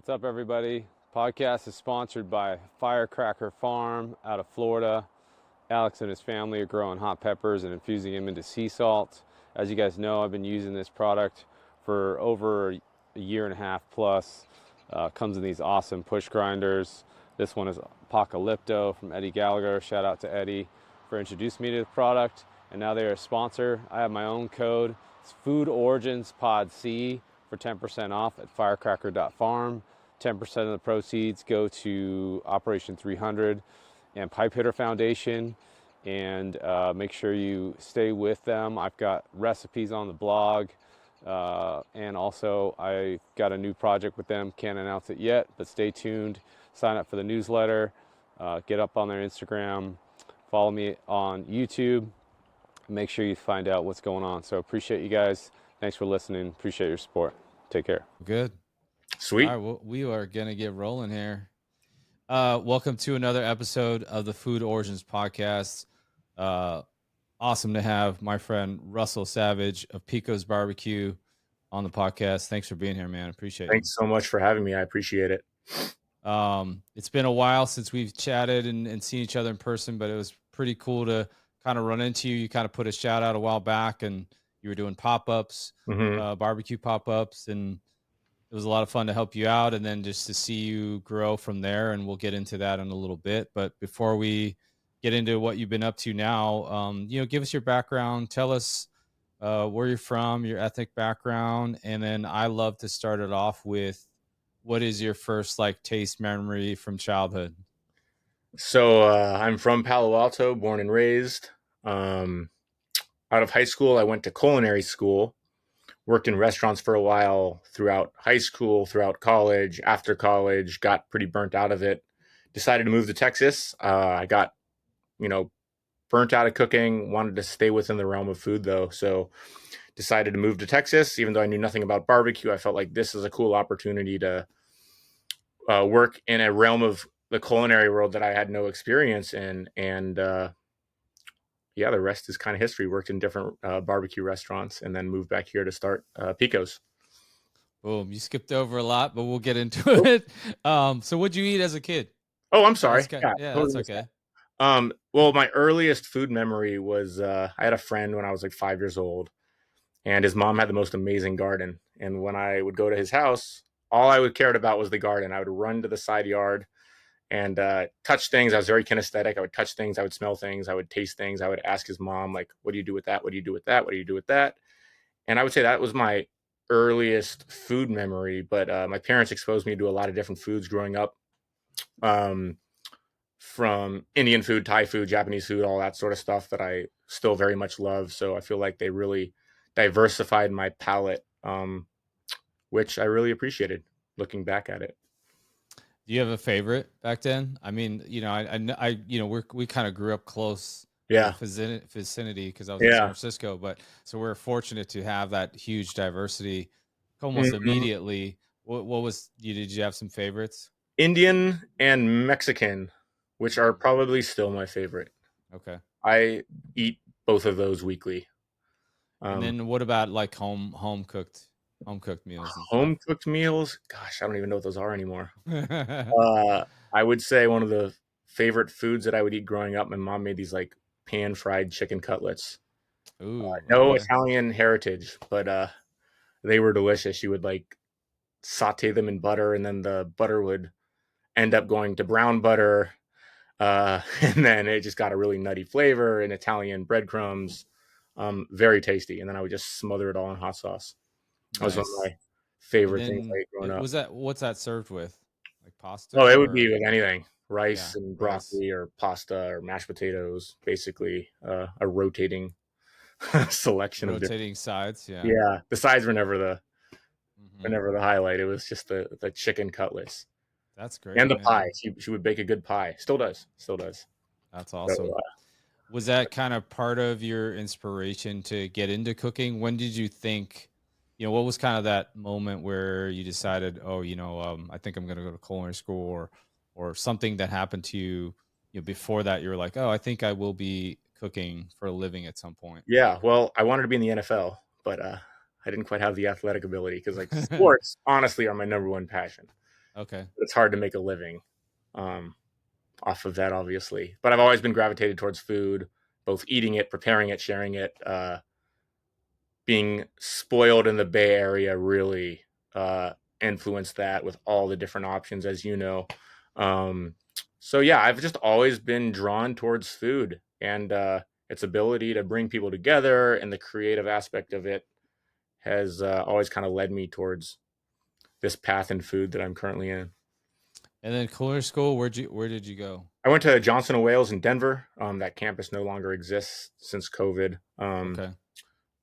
What's up, everybody? Podcast is sponsored by Firecracker Farm out of Florida. Alex and his family are growing hot peppers and infusing them into sea salt. As you guys know, I've been using this product for over a year and a half plus. Comes in these awesome push grinders. This one is Apocalypto from Eddie Gallagher. Shout out to Eddie for introducing me to the product. And now they're a sponsor. I have my own code. It's Food Origins Pod C for 10% off at firecracker.farm. 10% of the proceeds go to Operation 300 and Pipe Hitter Foundation. And make sure you stay with them. I've got recipes on the blog. And also I got a new project with them. Can't announce it yet, but stay tuned. Sign up for the newsletter. Get up on their Instagram. Follow me on YouTube. Make sure you find out what's going on. So appreciate you guys. Thanks for listening. Appreciate your support. Take care. Good. Sweet. All right, well, we are going to get rolling here. Welcome to another episode of the Food Origins Podcast. Awesome to have my friend Russell Savage of Picos BBQ on the podcast. Thanks for being here, man. Appreciate it. Thanks so much for having me. I appreciate it. It's been a while since we've chatted and seen each other in person, but it was pretty cool to kind of run into you. You kind of put a shout out a while back, and you were doing pop-ups, barbecue pop-ups, and it was a lot of fun to help you out, and then just to see you grow from there. And we'll get into that in a little bit. But before we get into what you've been up to now, give us your background. Tell us where you're from, your ethnic background, and then I love to start it off with, what is your first taste memory from childhood? So I'm from Palo Alto, born and raised. Out of high school, I went to culinary school, worked in restaurants for a while throughout high school, throughout college, after college, got pretty burnt out of it. Decided to move to Texas. I got, burnt out of cooking, wanted to stay within the realm of food though. So decided to move to Texas. Even though I knew nothing about barbecue, I felt like this is a cool opportunity to work in a realm of the culinary world that I had no experience in. And the rest is kind of history. Worked in different barbecue restaurants and then moved back here to start Picos. Boom. You skipped over a lot, but we'll get into it. So what'd you eat as a kid? Oh, I'm sorry. That's okay. Well, my earliest food memory was I had a friend when I was 5 years old, and his mom had the most amazing garden. And when I would go to his house, all I would cared about was the garden. I would run to the side yard and touch things. I was very kinesthetic. I would touch things. I would smell things. I would taste things. I would ask his mom, what do you do with that? What do you do with that? What do you do with that? And I would say that was my earliest food memory. But my parents exposed me to a lot of different foods growing up, from Indian food, Thai food, Japanese food, all that sort of stuff that I still very much love. So I feel like they really diversified my palate, which I really appreciated looking back at it. Do you have a favorite back then? I mean, we kind of grew up close, vicinity, because I was in San Francisco, but so we're fortunate to have that huge diversity almost immediately. Did you have some favorites? Indian and Mexican, which are probably still my favorite. Okay. I eat both of those weekly. And then what about home cooked meals? Home cooked meals? Gosh, I don't even know what those are anymore. I would say one of the favorite foods that I would eat growing up, my mom made these pan fried chicken cutlets. Ooh, no Italian heritage, but they were delicious. She would saute them in butter, and then the butter would end up going to brown butter. And then it just got a really nutty flavor and Italian breadcrumbs. Very tasty. And then I would just smother it all in hot sauce. That was one of my favorite things I ate growing up. What's that served with? Pasta? Oh, it would be with anything. Rice and broccoli or pasta or mashed potatoes. Basically a rotating selection of rotating sides. Yeah. The sides were never the highlight. It was just the chicken cutlets. That's great. And the pie. She would bake a good pie. Still does. That's awesome. So, was that kind of part of your inspiration to get into cooking? When did you think, what was kind of that moment where you decided, I think I'm going to go to culinary school, or something that happened to you, before that you were like, oh, I think I will be cooking for a living at some point? Yeah. Well, I wanted to be in the NFL, but I didn't quite have the athletic ability because sports honestly are my number one passion. Okay. It's hard to make a living um, off of that, obviously. But I've always been gravitated towards food, both eating it, preparing it, sharing it. Being spoiled in the Bay Area really influenced that with all the different options, as you know. Um, so yeah, I've just always been drawn towards food and its ability to bring people together, and the creative aspect of it has always kind of led me towards this path in food that I'm currently in. And then culinary school, where did you go? I went to Johnson and Wales in Denver. That campus no longer exists since COVID. Okay.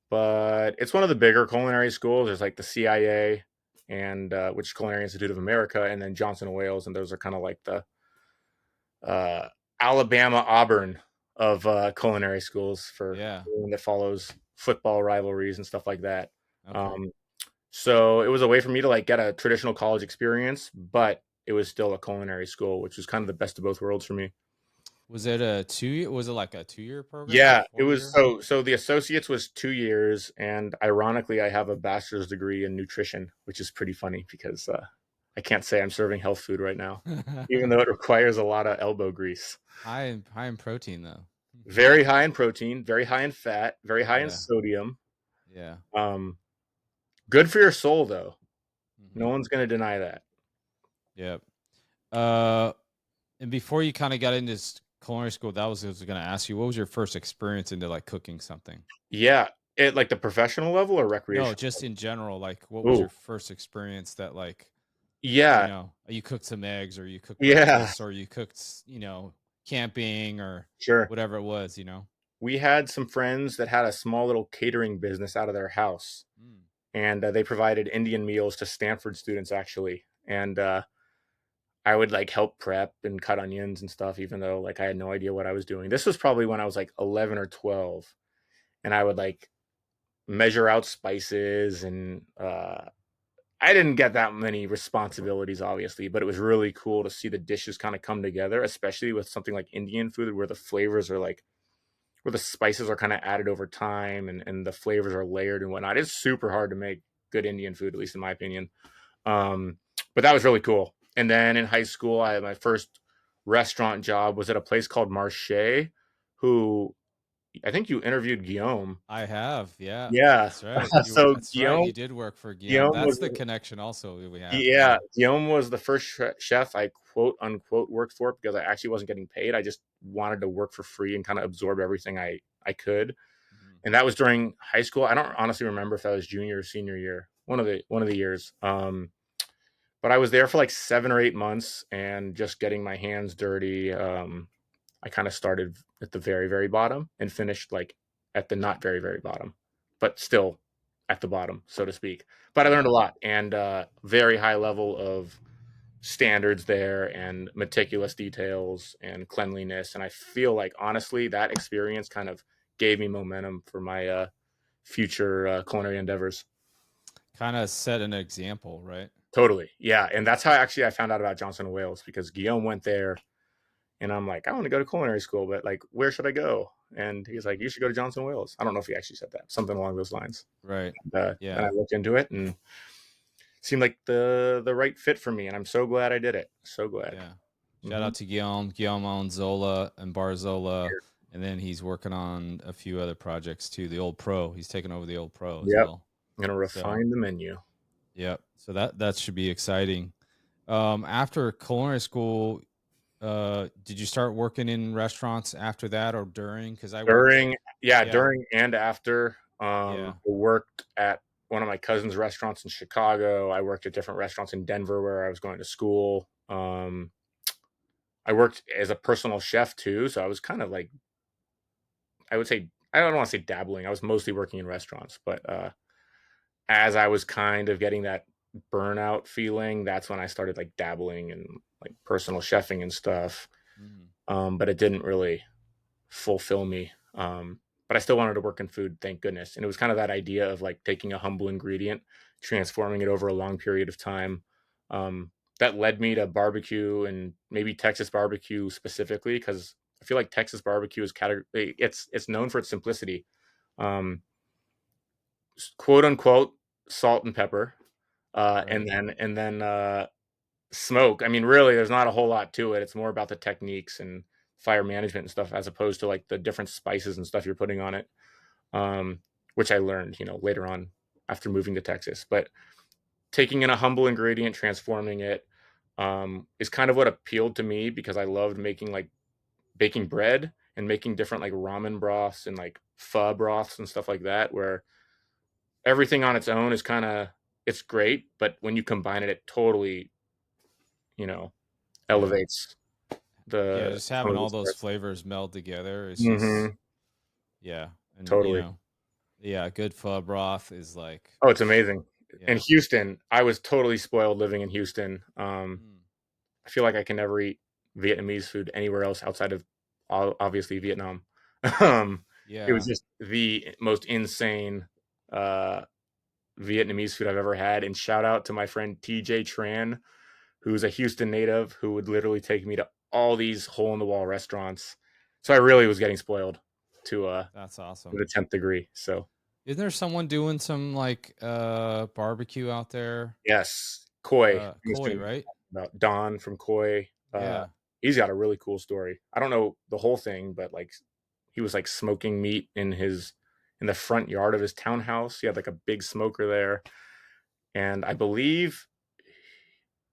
But it's one of the bigger culinary schools. There's like the CIA and which is Culinary Institute of America, and then Johnson and Wales, and those are kind of like the uh, Alabama Auburn of culinary schools for Yeah. everyone that follows football rivalries and stuff like that. Okay. Um, so it was a way for me to like get a traditional college experience, but it was still a culinary school, which was kind of the best of both worlds for me. Was it a 2 year? Was it like a 2 year program or Yeah, it 4 was year? so the associates was 2 years, and ironically, I have a bachelor's degree in nutrition, which is pretty funny because I can't say I'm serving health food right now, even though it requires a lot of elbow grease. High in protein though. Very high in protein, very high in fat, very high in Yeah. sodium. Yeah. Um, Good for your soul, though. No Hmm. one's going to deny that. Yep. Uh, and before you kind of got into culinary school, that was what I was going to ask you. What was your first experience into like cooking something? Yeah, it like the professional level or No, recreational. just in general. Like, what was your Oh, first experience that like yeah, you cooked some eggs or you cooked yeah, breakfast or you cooked camping or sure. whatever it was. We had some friends that had a small little catering business out of their house, Mm. and they provided Indian meals to Stanford students actually. And I would like help prep and cut onions and stuff, even though like I had no idea what I was doing. This was probably when I was like 11 or 12, and I would like measure out spices and I didn't get that many responsibilities, obviously, but it was really cool to see the dishes kind of come together, especially with something like Indian food where the flavors are like, where the spices are kind of added over time and the flavors are layered and whatnot. It's super hard to make good Indian food, at least in my opinion. Um, but that was really cool. And then in high school, I had my first restaurant job was at a place called Marche, who I think you interviewed Guillaume. I have, yeah, Yeah. that's right. So That's right. You did work for Guillaume. Guillaume That's was the connection also we have. Yeah, Yeah. Guillaume was the first chef I quote unquote worked for because I actually wasn't getting paid. I just wanted to work for free and kind of absorb everything I could. Mhm. And that was during high school. I don't honestly remember if that was junior or senior year, one of the years. But I was there for like 7 or 8 months and just getting my hands dirty. I kind of started at the very, very bottom and finished like at the not very, very bottom, but still at the bottom, so to speak. But I learned Yeah. a lot and very high level of standards there and meticulous details and cleanliness. And I feel like honestly, that experience kind of gave me momentum for my future culinary endeavors. Kind of set an example, right? Totally. Yeah. And that's how actually I found out about Johnson and Wales because Guillaume went there and I'm like, I want to go to culinary school, but like, where should I go? And he's like, Mhm. you should go to Johnson and Wales. I don't know if he actually said that, something along those lines. Right. And I Yeah. looked into it and seemed like the right fit for me. And I'm so glad I did it. So glad. Yeah. Shout Hmm. out to Guillaume. Guillaume owns Zola and Barzola. And then he's working on a few other projects too. The Old Pro. He's taking over the Old Pro as Yep. well. I'm going to So refine the menu. yep. So that should be exciting. After culinary school, did you start working in restaurants after that or during? Because I worked. Yeah. During and after. I Yeah. worked at one of my cousin's restaurants in Chicago. I worked at different restaurants in Denver where I was going to school. I worked as a personal chef too, so I was kind of like, I would say, I don't want to say dabbling. I was mostly working in restaurants, but as I was kind of getting that burnout feeling, that's when I started like dabbling and like personal chefing and stuff. Mhm. But it didn't really fulfill me. But I still wanted to work in food, thank goodness. And it was kind of that idea of like taking a humble ingredient, transforming it over a long period of time. Um, that led me to barbecue and maybe Texas barbecue specifically, because I feel like Texas barbecue is it's known for its simplicity. Um, Quote unquote salt and pepper, Right. and then smoke. I mean, really, there's not a whole lot to it. It's more about the techniques and fire management and stuff, as opposed to like the different spices and stuff you're putting on it, um, which I learned, later on after moving to Texas. But taking in a humble ingredient, transforming it, is kind of what appealed to me, because I loved making like baking bread and making different like ramen broths and like pho broths and stuff like that, where everything on its own is kind of, it's great, but when you combine it, it totally, you know, Yeah. elevates Yeah, the just some having of the all those stars. flavors meld together. It's just Hmm. yeah. And Totally. yeah, good pho broth is like Oh, it's amazing. In yeah. Houston, I was totally spoiled living in Houston. Mm. I feel like I can never eat Vietnamese food anywhere else outside of obviously Vietnam. It was Yeah. just the most insane uh, Vietnamese food I've ever had. And shout out to my friend TJ Tran, who's a Houston native, who would literally take me to all these hole in the wall restaurants. So I really was getting spoiled That's to awesome. the 10th degree. So Isn't there someone doing some like barbecue out there? yes, Koi. I'm Koi, assuming right? about Don from Koi. Yeah. He's got a really cool story. I don't know the whole thing, but like he was like smoking meat in the front yard of his townhouse. He had like a big smoker there, and I believe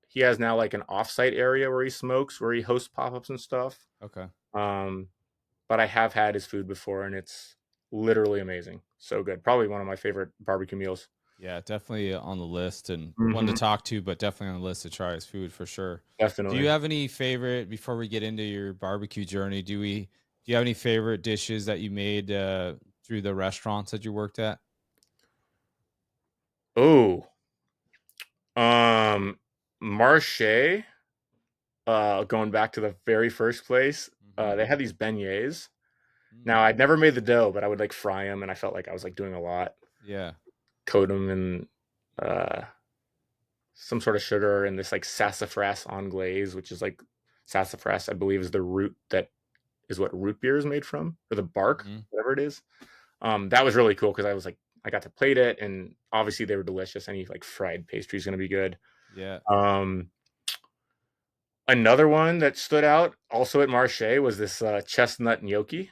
he has now like an offsite area where he smokes, where he hosts pop-ups and stuff. Okay. Um, but I have had his food before, and it's literally amazing. So good. Probably one of my favorite barbecue meals. Yeah, definitely on the list and one to Hmm. talk to, but definitely on the list to try his food for sure. Do you Definitely. have any favorite before we get into your barbecue journey? Do you have any favorite dishes that you made through the restaurants that you worked at? Oh, Marche. Going back to the very first place, Hmm. they had these beignets. Mm. Now, I'd never made the dough, but I would like fry them, and I felt like I was like doing a lot. Yeah. Coat them in uh, some sort of sugar and this like sassafras anglaise, which is like sassafras, I believe, is the root that is what root beer is made from, or the bark, Hmm. whatever it is. That was really cool, because I was like, I got to plate it, and obviously they were delicious. Any like fried pastry is going to be good. Yeah. Um, Another one that stood out also at Marche was this chestnut gnocchi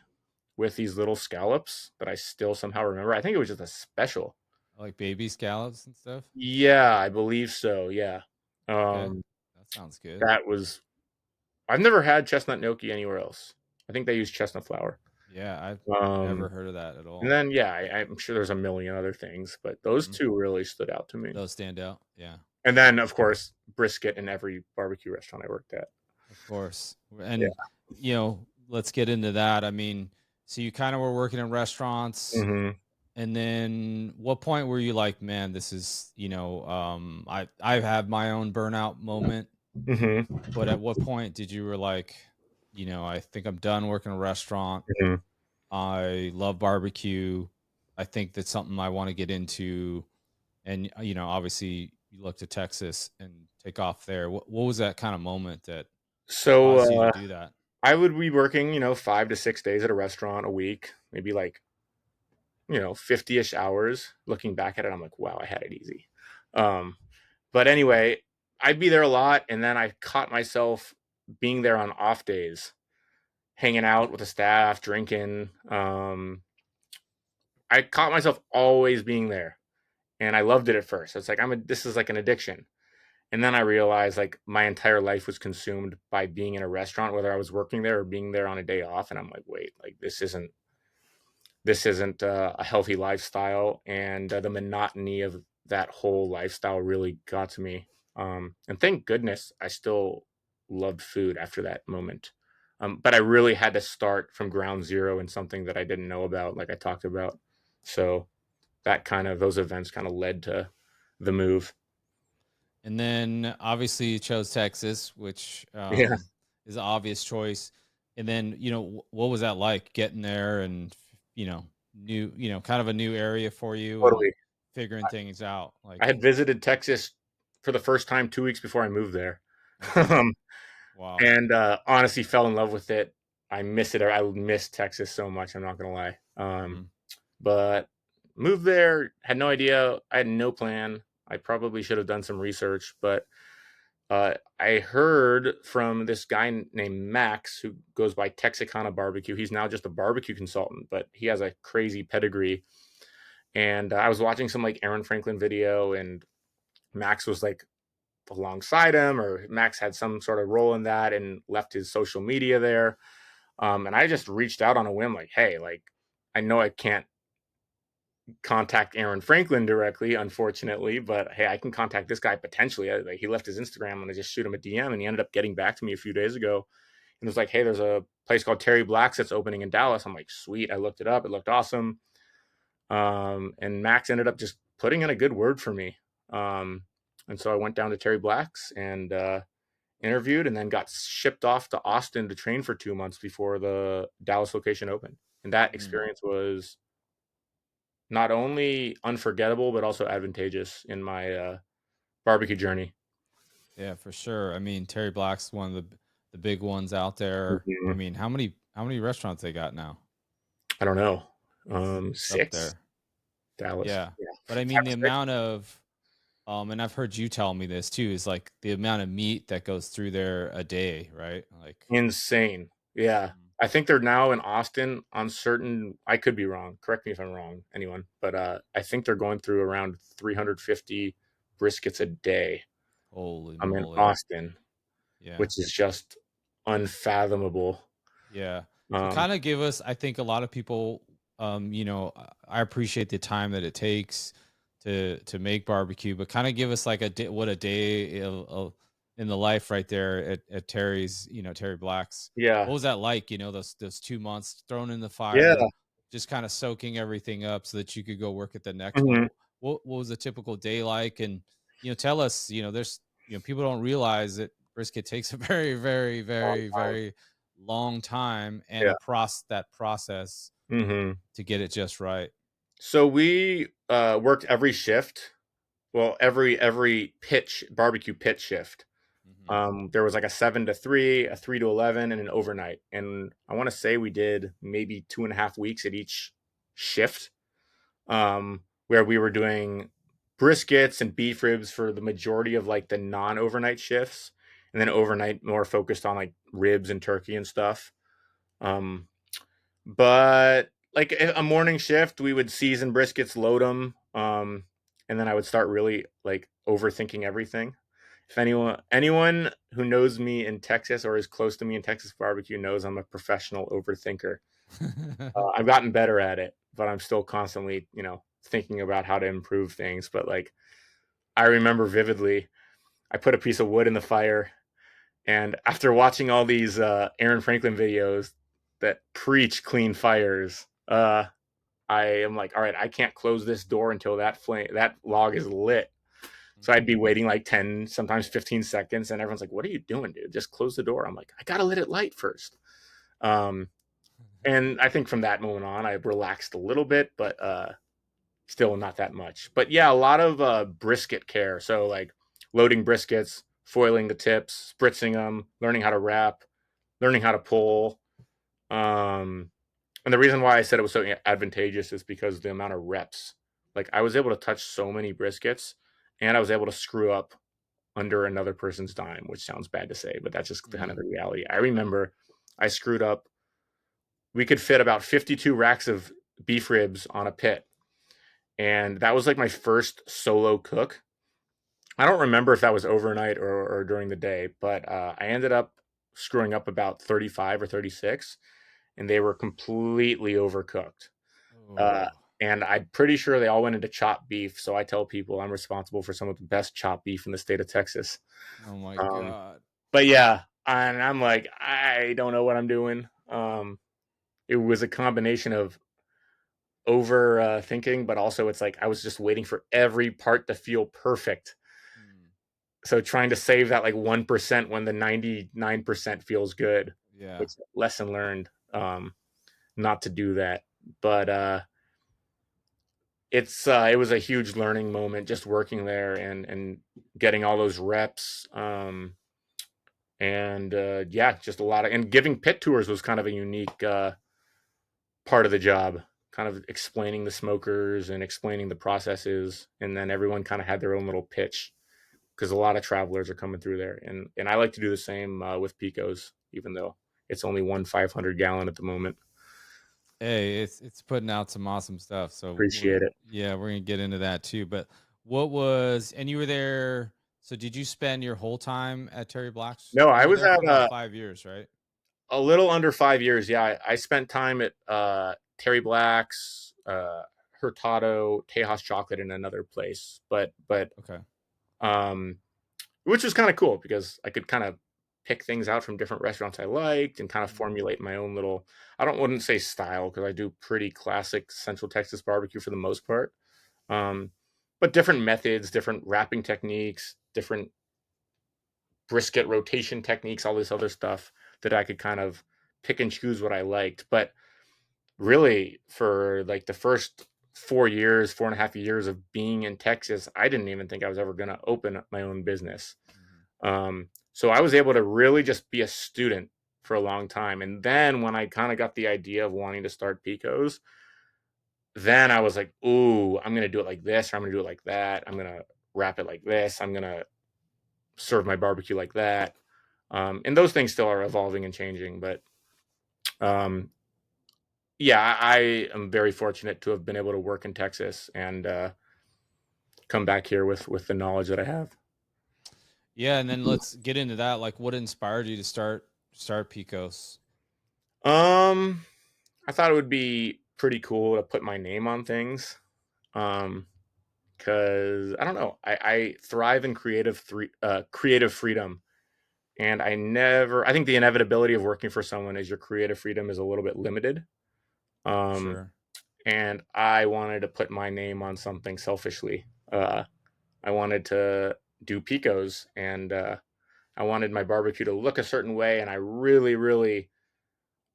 with these little scallops that I still somehow remember. I think it was just a special. Like baby scallops and stuff. Yeah, I believe so. Yeah. Okay. Um, That sounds good. that was, I've never had chestnut gnocchi anywhere else. I think they use chestnut flour. Yeah, I've never Um, heard of that at and all. then, yeah, I'm sure there's a million other things, but those Hmm. two really stood out to me. Those stand out. Yeah. And then, of course, brisket in every barbecue restaurant I worked at. Of course. Yeah. And let's get into that. I mean, so you kind of were working in restaurants Hmm. and then what point were you like, man, this is, I've had my own burnout moment, Hmm. but at what point did you were like, I think I'm done working in a restaurant. Hmm. I love barbecue. I think that's something I want to get into. And, obviously you look to Texas and take off there. What was that kind of moment that So, caused you to do that? I would be working, 5 to 6 days at a restaurant a week, maybe like, 50-ish hours. Looking back at it, I'm like, wow, I had it easy. Um, but anyway, I'd be there a lot. And then I caught myself being there on off days, hanging out with the staff, drinking. I caught myself always being there, and I loved it at first. It's like, this is like an addiction. And then I realized like my entire life was consumed by being in a restaurant, whether I was working there or being there on a day off. And I'm like, wait, like this isn't a healthy lifestyle, and the monotony of that whole lifestyle really got to me. And thank goodness I still loved food after that moment. But I really had to start from ground zero in something that I didn't know about, like I talked about. So those events kind of led to the move. And then obviously you chose Texas, which Yeah, is an obvious choice. And then, what was that like getting there and, new, kind of a new area for you and totally. figuring things out? I Like, had visited Texas for the first time 2 weeks before I moved there. okay, wow. And honestly fell in love with it. I miss it. I miss Texas so much. I'm not gonna lie. Hmm. But moved there, had no idea. I had no plan. I probably should have done some research, but I heard from this guy named Max who goes by Texicana Barbecue. He's now just a barbecue consultant, but he has a crazy pedigree. And I was watching some like Aaron Franklin video, and Max was like alongside him, or Max had some sort of role in that and left his social media there. And I just reached out on a whim, like, hey, like, I know I can't contact Aaron Franklin directly, unfortunately, but hey, I can contact this guy potentially. Like, he left his Instagram, and I just shoot him a DM, and he ended up getting back to me a few days ago and was like, hey, there's a place called Terry Black's that's opening in Dallas. I'm like, sweet. I looked it up. It looked awesome. And Max ended up just putting in a good word for me. And so I went down to Terry Black's and interviewed, and then got shipped off to Austin to train for 2 months before the Dallas location opened. And that experience was not only unforgettable, but also advantageous in my barbecue journey. Yeah, for sure. I mean, Terry Black's one of the big ones out there. Mm-hmm. I mean, how many restaurants they got now? I don't know. It's up 6 there. Dallas. Yeah. Yeah. But I mean, the amount of and I've heard you tell me this too, is like the amount of meat that goes through there a day, right? Like Insane. Yeah. I think they're now in Austin on certain, I could be wrong. Correct me if I'm wrong, anyone. But I think they're going through around 350 briskets a day. holy I'm in moly. Austin, Yeah. which is just unfathomable. Yeah. So kind of give us, I think a lot of people, you know, I appreciate the time that it takes to make barbecue, but kind of give us like a day, what a day in the life right there at Terry's, you know, Terry Black's. Yeah. What was that like? You know, those 2 months thrown in the Yeah. fire, just kind of soaking everything up so that you could go work at the next Mhm. one. What was a typical day like? And, you know, tell us, you know, there's, you know, people don't realize that brisket takes a very, very, Long very, time. very long time and Yeah. that process Mhm. to get it just right. So we worked every shift. Well, every pitch, barbecue pit shift. Mhm. There was like a 7 to 3, a 3 to 11, and an overnight. And I want to say we did maybe 2.5 weeks at each shift, where we were doing briskets and beef ribs for the majority of like the non-overnight shifts, and then overnight more focused on like ribs and turkey and stuff. Um, but like a morning shift, we would season briskets, load them, and then I would start really like overthinking everything. If anyone who knows me in Texas or is close to me in Texas barbecue knows I'm a professional overthinker. I've gotten better at it, but I'm still constantly, thinking about how to improve things. But like, I remember vividly, I put a piece of wood in the fire, and after watching all these Aaron Franklin videos that preach clean fires, I am like, all right, I can't close this door until that log is lit. So I'd be waiting like 10, sometimes 15 seconds, and everyone's like, what are you doing, dude? Just close the door. I'm like, I gotta let it light first. And I think from that moment on, I relaxed a little bit, but still not that much. But yeah, a lot of brisket care. So like loading briskets, foiling the tips, spritzing them, learning how to wrap, learning how to pull. And the reason why I said it was so advantageous is because the amount of reps. Like, I was able to touch so many briskets, and I was able to screw up under another person's dime, which sounds bad to say, but that's just kind of the reality. I remember I screwed up. We could fit about 52 racks of beef ribs on a pit, and that was like my first solo cook. I don't remember if that was overnight or during the day, but I ended up screwing up about 35 or 36, and they were completely overcooked. Uh, Oh. and I'm pretty sure they all went into chopped beef. So I tell people I'm responsible for some of the best chopped beef in the state of Texas. Oh my Um, God. but yeah, and I'm like, I don't know what I'm doing. It was a combination of over thinking, but also it's like I was just waiting for every part to feel perfect. So trying to save that like 1% when the 99% feels good, Yeah. which lesson learned, not to do that. But it was a huge learning moment just working there and getting all those reps. And yeah, just a lot of, and giving pit tours was kind of a unique part of the job, kind of explaining the smokers and explaining the processes, and then everyone kind of had their own little pitch. because a lot of travelers are coming through there, and I like to do the same with Picos, even though it's only one 500-gallon at the moment. Hey, it's putting out some awesome stuff. So Appreciate it. yeah, we're gonna get into that too. But and you were there. So did you spend your whole time at Terry Black's? No, You I were was there for at about 5 years, right? a little under 5 years. Yeah, I spent time at Terry Black's, Hurtado, Tejas Chocolate, in another place, but Okay. um, which was kind of cool because I could kind of pick things out from different restaurants I liked and kind of formulate my own little. Wouldn't say style because I do pretty classic Central Texas barbecue for the most part, um, but different methods, different wrapping techniques, different brisket rotation techniques, all this other stuff that I could kind of pick and choose what I liked. But really, for like the first 4 years, 4.5 years of being in Texas, I didn't even think I was ever going to open my own business. So I was able to really just be a student for a long time. And then when I kind of got the idea of wanting to start Picos, then I was like, ooh, I'm going to do it like this, or I'm going to do it like that. I'm going to wrap it like this. I'm going to serve my barbecue like that. And those things still are evolving and changing. But yeah, I am very fortunate to have been able to work in Texas and come back here with the knowledge that I have. Yeah, and then let's get into that. Like, what inspired you to start Picos? I thought it would be pretty cool to put my name on things. Because I don't know, I thrive in creative freedom, and I think the inevitability of working for someone is your creative freedom is a little bit limited. Um, Sure. and I wanted to put my name on something selfishly. I wanted to do Picos, and I wanted my barbecue to look a certain way, and I really, really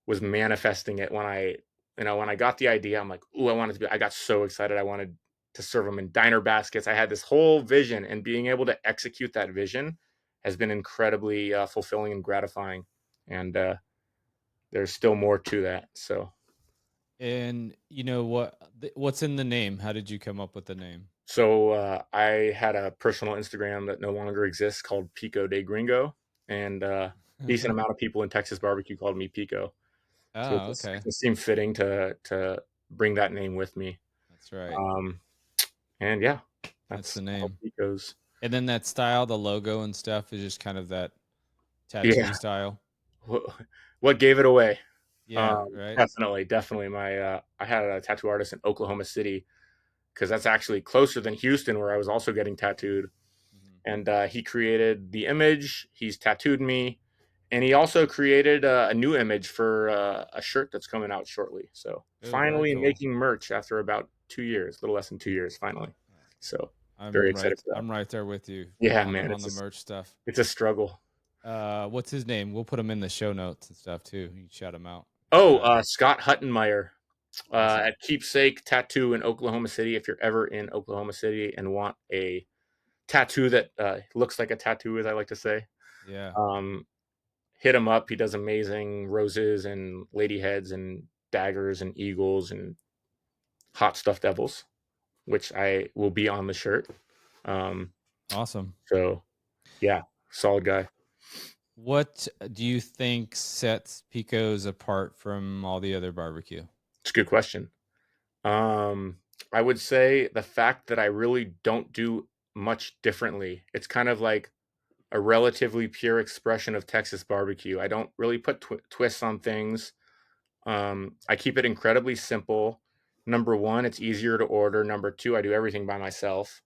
was manifesting it when I got the idea. I'm like, ooh, I got so excited. I wanted to serve them in diner baskets. I had this whole vision, and being able to execute that vision has been incredibly fulfilling and gratifying. And there's still more to that. And what's in the name? How did you come up with the name? So I had a personal Instagram that no longer exists called Pico de Gringo, and decent amount of people in Texas barbecue called me Pico. So Oh, okay. it just seemed fitting to bring that name with me. That's right. Um, and yeah, That's the that's how name. it goes. And then that style, the logo and stuff is just kind of that tattoo Yeah. style. What gave it away? Yeah, right. Definitely. I had a tattoo artist in Oklahoma City because that's actually closer than Houston, where I was also getting tattooed. Mhm. And he created the image. He's tattooed me, and he also created a new image for a shirt that's coming out shortly. So Oh, very finally cool. making merch after about 2 years, a little less than 2 years, finally. So very I'm right. excited for that. I'm right there with you Yeah, on the man, on the merch stuff. it's a struggle. What's his name? We'll put him in the show notes and stuff too. You can shout him out. Oh, Scott Huttenmeyer Awesome. at Keepsake Tattoo in Oklahoma City. If you're ever in Oklahoma City and want a tattoo that looks like a tattoo, as I like to say, Yeah. um, hit him up. He does amazing roses and lady heads and daggers and eagles and hot stuffed devils, which I will be on the shirt. Um, Awesome. so yeah, solid guy. What do you think sets Pico's apart from all the other barbecue? It's a good question. Um, I would say the fact that I really don't do much differently. It's kind of like a relatively pure expression of Texas barbecue. I don't really put twists on things. I keep it incredibly simple. Number one, it's easier to order. Number two, I do everything by myself.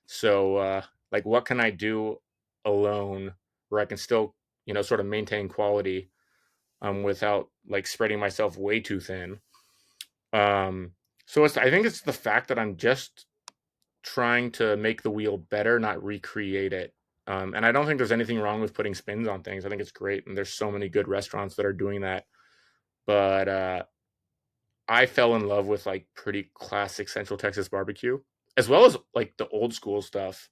So, like, what can I do alone where I can still, sort of maintain quality without like spreading myself way too thin? Um, I think it's the fact that I'm just trying to make the wheel better, not recreate it. And I don't think there's anything wrong with putting spins on things. I think it's great, and there's so many good restaurants that are doing that. But I fell in love with like pretty classic Central Texas barbecue, as well as like the old school stuff,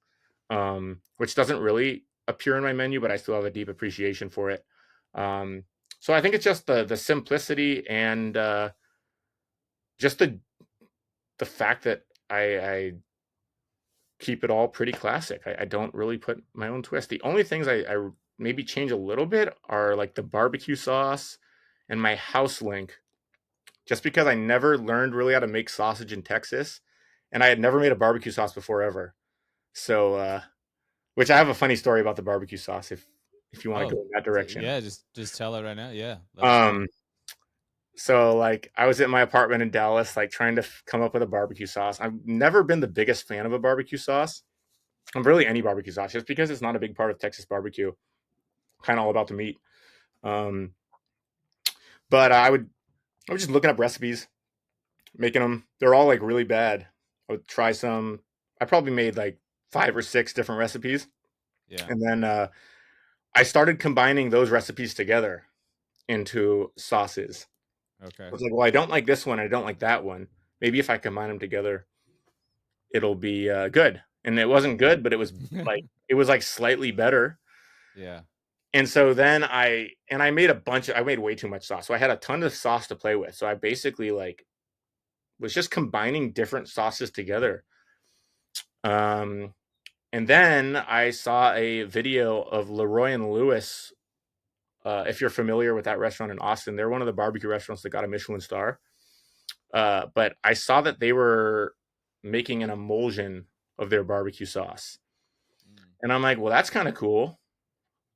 which doesn't really appear in my menu, but I still have a deep appreciation for it. Um, so I think it's just the simplicity and just the fact that I keep it all pretty classic. I don't really put my own twist. The only things I maybe change a little bit are like the barbecue sauce and my house link, just because I never learned really how to make sausage in Texas, and I had never made a barbecue sauce before ever. So, which I have a funny story about the barbecue sauce if you want to Oh, go in that direction. yeah, just tell it right now. Yeah, let us know. Um, so like I was in my apartment in Dallas, like trying to come up with a barbecue sauce. I've never been the biggest fan of a barbecue sauce. I'm really any barbecue sauce, just because it's not a big part of Texas barbecue. Kind of all about the meat. Um, but I was just looking up recipes, making them. They're all like really bad. I would try some. I probably made like 5 or 6 different recipes, Yeah. and then I started combining those recipes together into sauces. Okay. I was like, well, I don't like this one. I don't like that one. Maybe if I combine them together, it'll be good. And it wasn't good, but it was like slightly better. Yeah. And so then I made I made way too much sauce. So I had a ton of sauce to play with. So I basically like was just combining different sauces together. Um, and then I saw a video of Leroy and Lewis. If you're familiar with that restaurant in Austin, they're one of the barbecue restaurants that got a Michelin star. But I saw that they were making an emulsion of their barbecue sauce. And I'm like, well, that's kind of cool.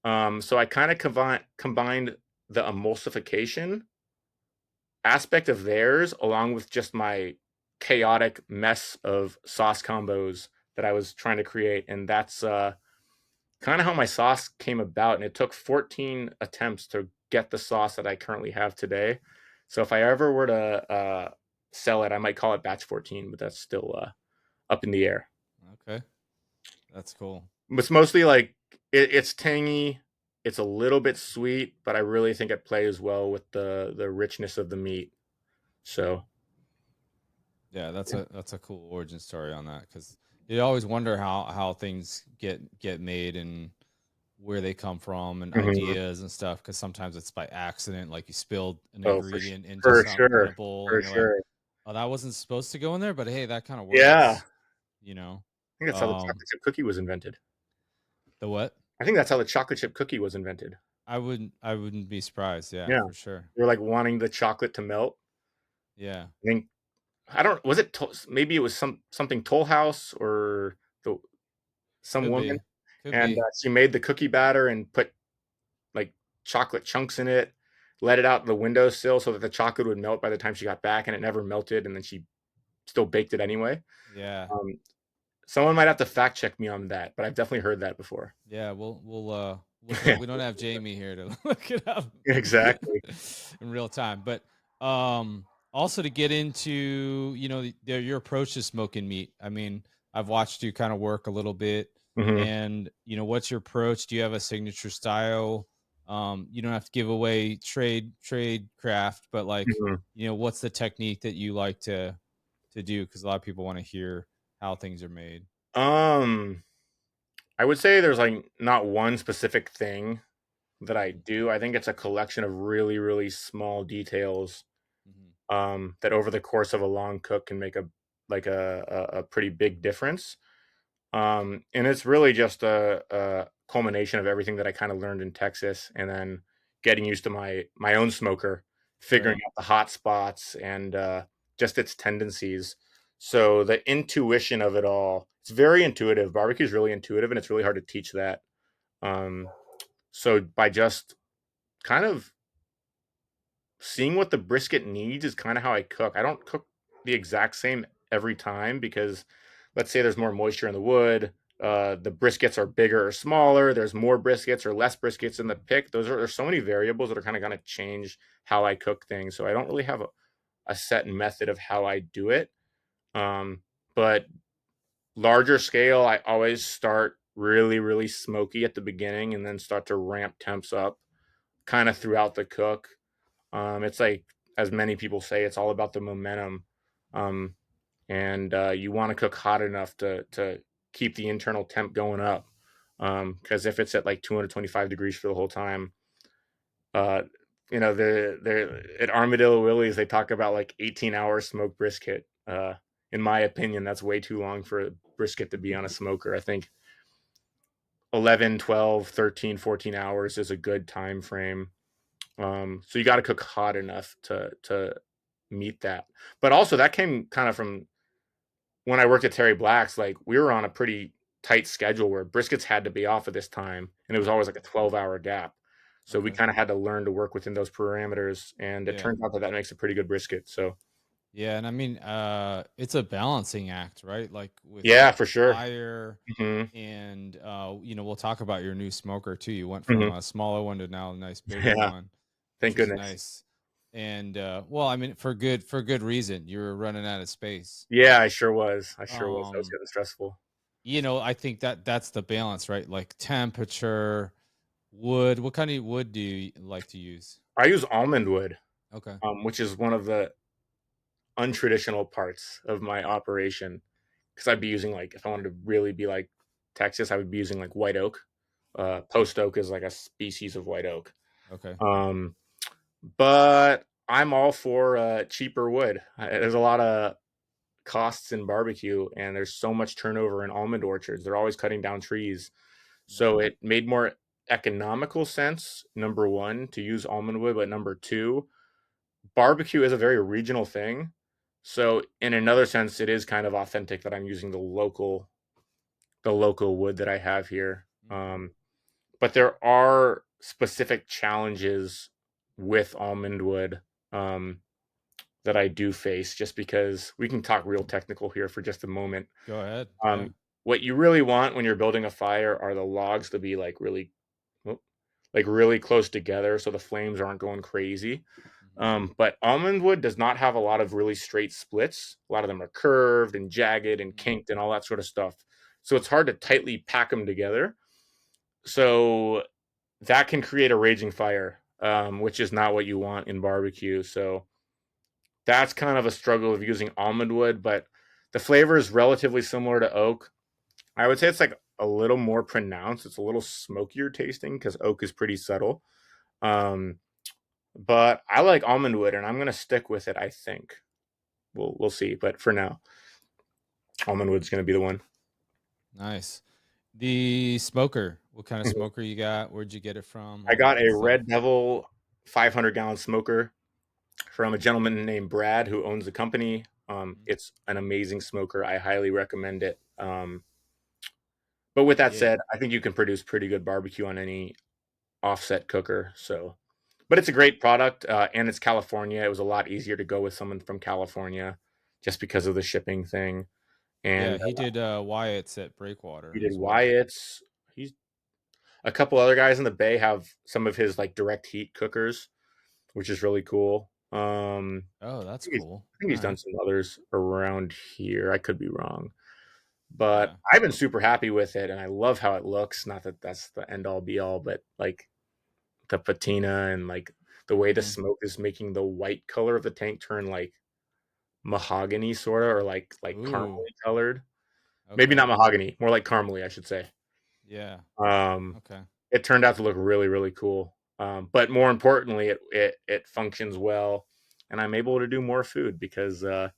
So I kind of combined the emulsification aspect of theirs along with just my chaotic mess of sauce combos that I was trying to create. And that's kind of how my sauce came about. And it took 14 attempts to get the sauce that I currently have today. So if I ever were to sell it, I might call it batch 14, but that's still up in the air. Okay. That's cool. It's mostly like it's tangy, it's a little bit sweet, but I really think it plays well with the richness of the meat. So Yeah, that's a cool origin story on that, because you always wonder how things get made and where they come from and mhm. ideas and stuff. Because sometimes it's by accident, like you spilled an Oh, ingredient into for something in a sure, bowl, for and you're like, sure. "Oh, that wasn't supposed to go in there," but hey, that kind of Yeah, works, you know. I think that's how the Um, chocolate chip cookie was invented. the what? I think that's how the chocolate chip cookie was invented. I wouldn't be surprised. Yeah, Yeah, for sure. they were like wanting the chocolate to melt. Yeah, I think I don't was it maybe it was something Toll House or the some could woman, be, could and be. she made the cookie batter and put like chocolate chunks in it, let it out the windowsill so that the chocolate would melt by the time she got back, and it never melted, and then she still baked it anyway. Yeah, Um, Someone might have to fact check me on that, but I've definitely heard that before. yeah. We'll look it up. We don't have Jamie here to look it up Exactly. in real time, but um, also to get into your approach to smoking meat. I mean, I've watched you kind of work a little bit, Hmm. and what's your approach? Do you have a signature style? You don't have to give away trade craft, but like Hmm. what's the technique that you like to do? Because a lot of people want to hear how things are made. Um, I would say there's like not one specific thing that I do. I think it's a collection of really, really small details Mm-hmm. that over the course of a long cook can make a pretty big difference. And it's really just a culmination of everything that I kind of learned in Texas, and then getting used to my own smoker, figuring Right. out the hot spots and just its tendencies. So the intuition of it all, it's very intuitive. Barbecue is really intuitive, and it's really hard to teach that. Um, so by just kind of seeing what the brisket needs is kind of how I cook. I don't cook the exact same every time because let's say there's more moisture in the wood, the briskets are bigger or smaller, there's more briskets or less briskets in the pick. There's so many variables that are kind of going to change how I cook things. So I don't really have a set method of how I do it. But larger scale, I always start really, really smoky at the beginning and then start to ramp temps up kind of throughout the cook. It's like, as many people say, it's all about the momentum. Um, and you want to cook hot enough to keep the internal temp going up. Because if it's at like 225 degrees for the whole time, uh, the at Armadillo Willie's they talk about like 18 hours smoked brisket. in my opinion, that's way too long for a brisket to be on a smoker. I think 11, 12, 13, 14 hours is a good time frame. So you got to cook hot enough to meet that. But also that came kind of from when I worked at Terry Black's. Like, we were on a pretty tight schedule where briskets had to be off at this time, and it was always like a 12-hour gap. So we Okay. kind of had to learn to work within those parameters, and it Yeah. turns out that makes a pretty good brisket. So Yeah, and I mean, it's a balancing act, right? Like with yeah, for sure. fire Hmm. and we'll talk about your new smoker too. You went from Hmm. a smaller one to now a nice bigger Yeah, one, thank which is goodness. nice. And well, I mean, for good reason. You were running out of space. Yeah, I sure was. That was Um, getting stressful. I think that's the balance, right? Like temperature, wood. What kind of wood do you like to use? I use almond wood, Okay. which is one of the untraditional parts of my operation, because I'd be using, like, if I wanted to really be like Texas, I would be using like white oak. Post oak is like a species of white oak. Okay. Um, but I'm all for cheaper wood. There's a lot of costs in barbecue, and there's so much turnover in almond orchards. They're always cutting down trees. So it made more economical sense, number one, to use almond wood, but number two, barbecue is a very regional thing. So in another sense, it is kind of authentic that I'm using the local wood that I have here. But there are specific challenges with almond wood, that I do face, just because we can talk real technical here for just a moment. Go ahead. Yeah. What you really want when you're building a fire are the logs to be like really, well, like really close together, so the flames aren't going crazy. But almond wood does not have a lot of really straight splits. A lot of them are curved and jagged and kinked and all that sort of stuff. So it's hard to tightly pack them together. So that can create a raging fire, which is not what you want in barbecue. So that's kind of a struggle of using almond wood, but the flavor is relatively similar to oak. I would say it's like a little more pronounced. It's a little smokier tasting because oak is pretty subtle. Um, but I like almond wood, and I'm gonna stick with it. I think we'll see, but for now, almond wood's gonna be the one. Nice. The smoker. What kind of Mhm. smoker you got? Where'd you get it from? I All that got good a stuff. Red Devil 500-gallon smoker from a gentleman named Brad who owns the company. Mhm. It's an amazing smoker. I highly recommend it. But with that Yeah. said, I think you can produce pretty good barbecue on any offset cooker. So, but it's a great product, and it's California. It was a lot easier to go with someone from California, just because of the shipping thing. Yeah, And he did Wyatt's at he Breakwater did as well. Wyatt's. He's a couple other guys in the Bay have some of his like direct heat cookers, which is really cool. Oh, that's cool. I think All he's done right. some others around here. I could be wrong, but Yeah. I've been super happy with it, and I love how it looks. Not that that's the end all be all, but like the patina and like the way the Hmm. smoke is making the white color of the tank turn like mahogany sort of, or like Ooh. caramely colored. Maybe Okay. not mahogany, more like caramely, I should say. Yeah. Um, Okay. it turned out to look really really cool. But more importantly, it functions well, and I'm able to do more food because I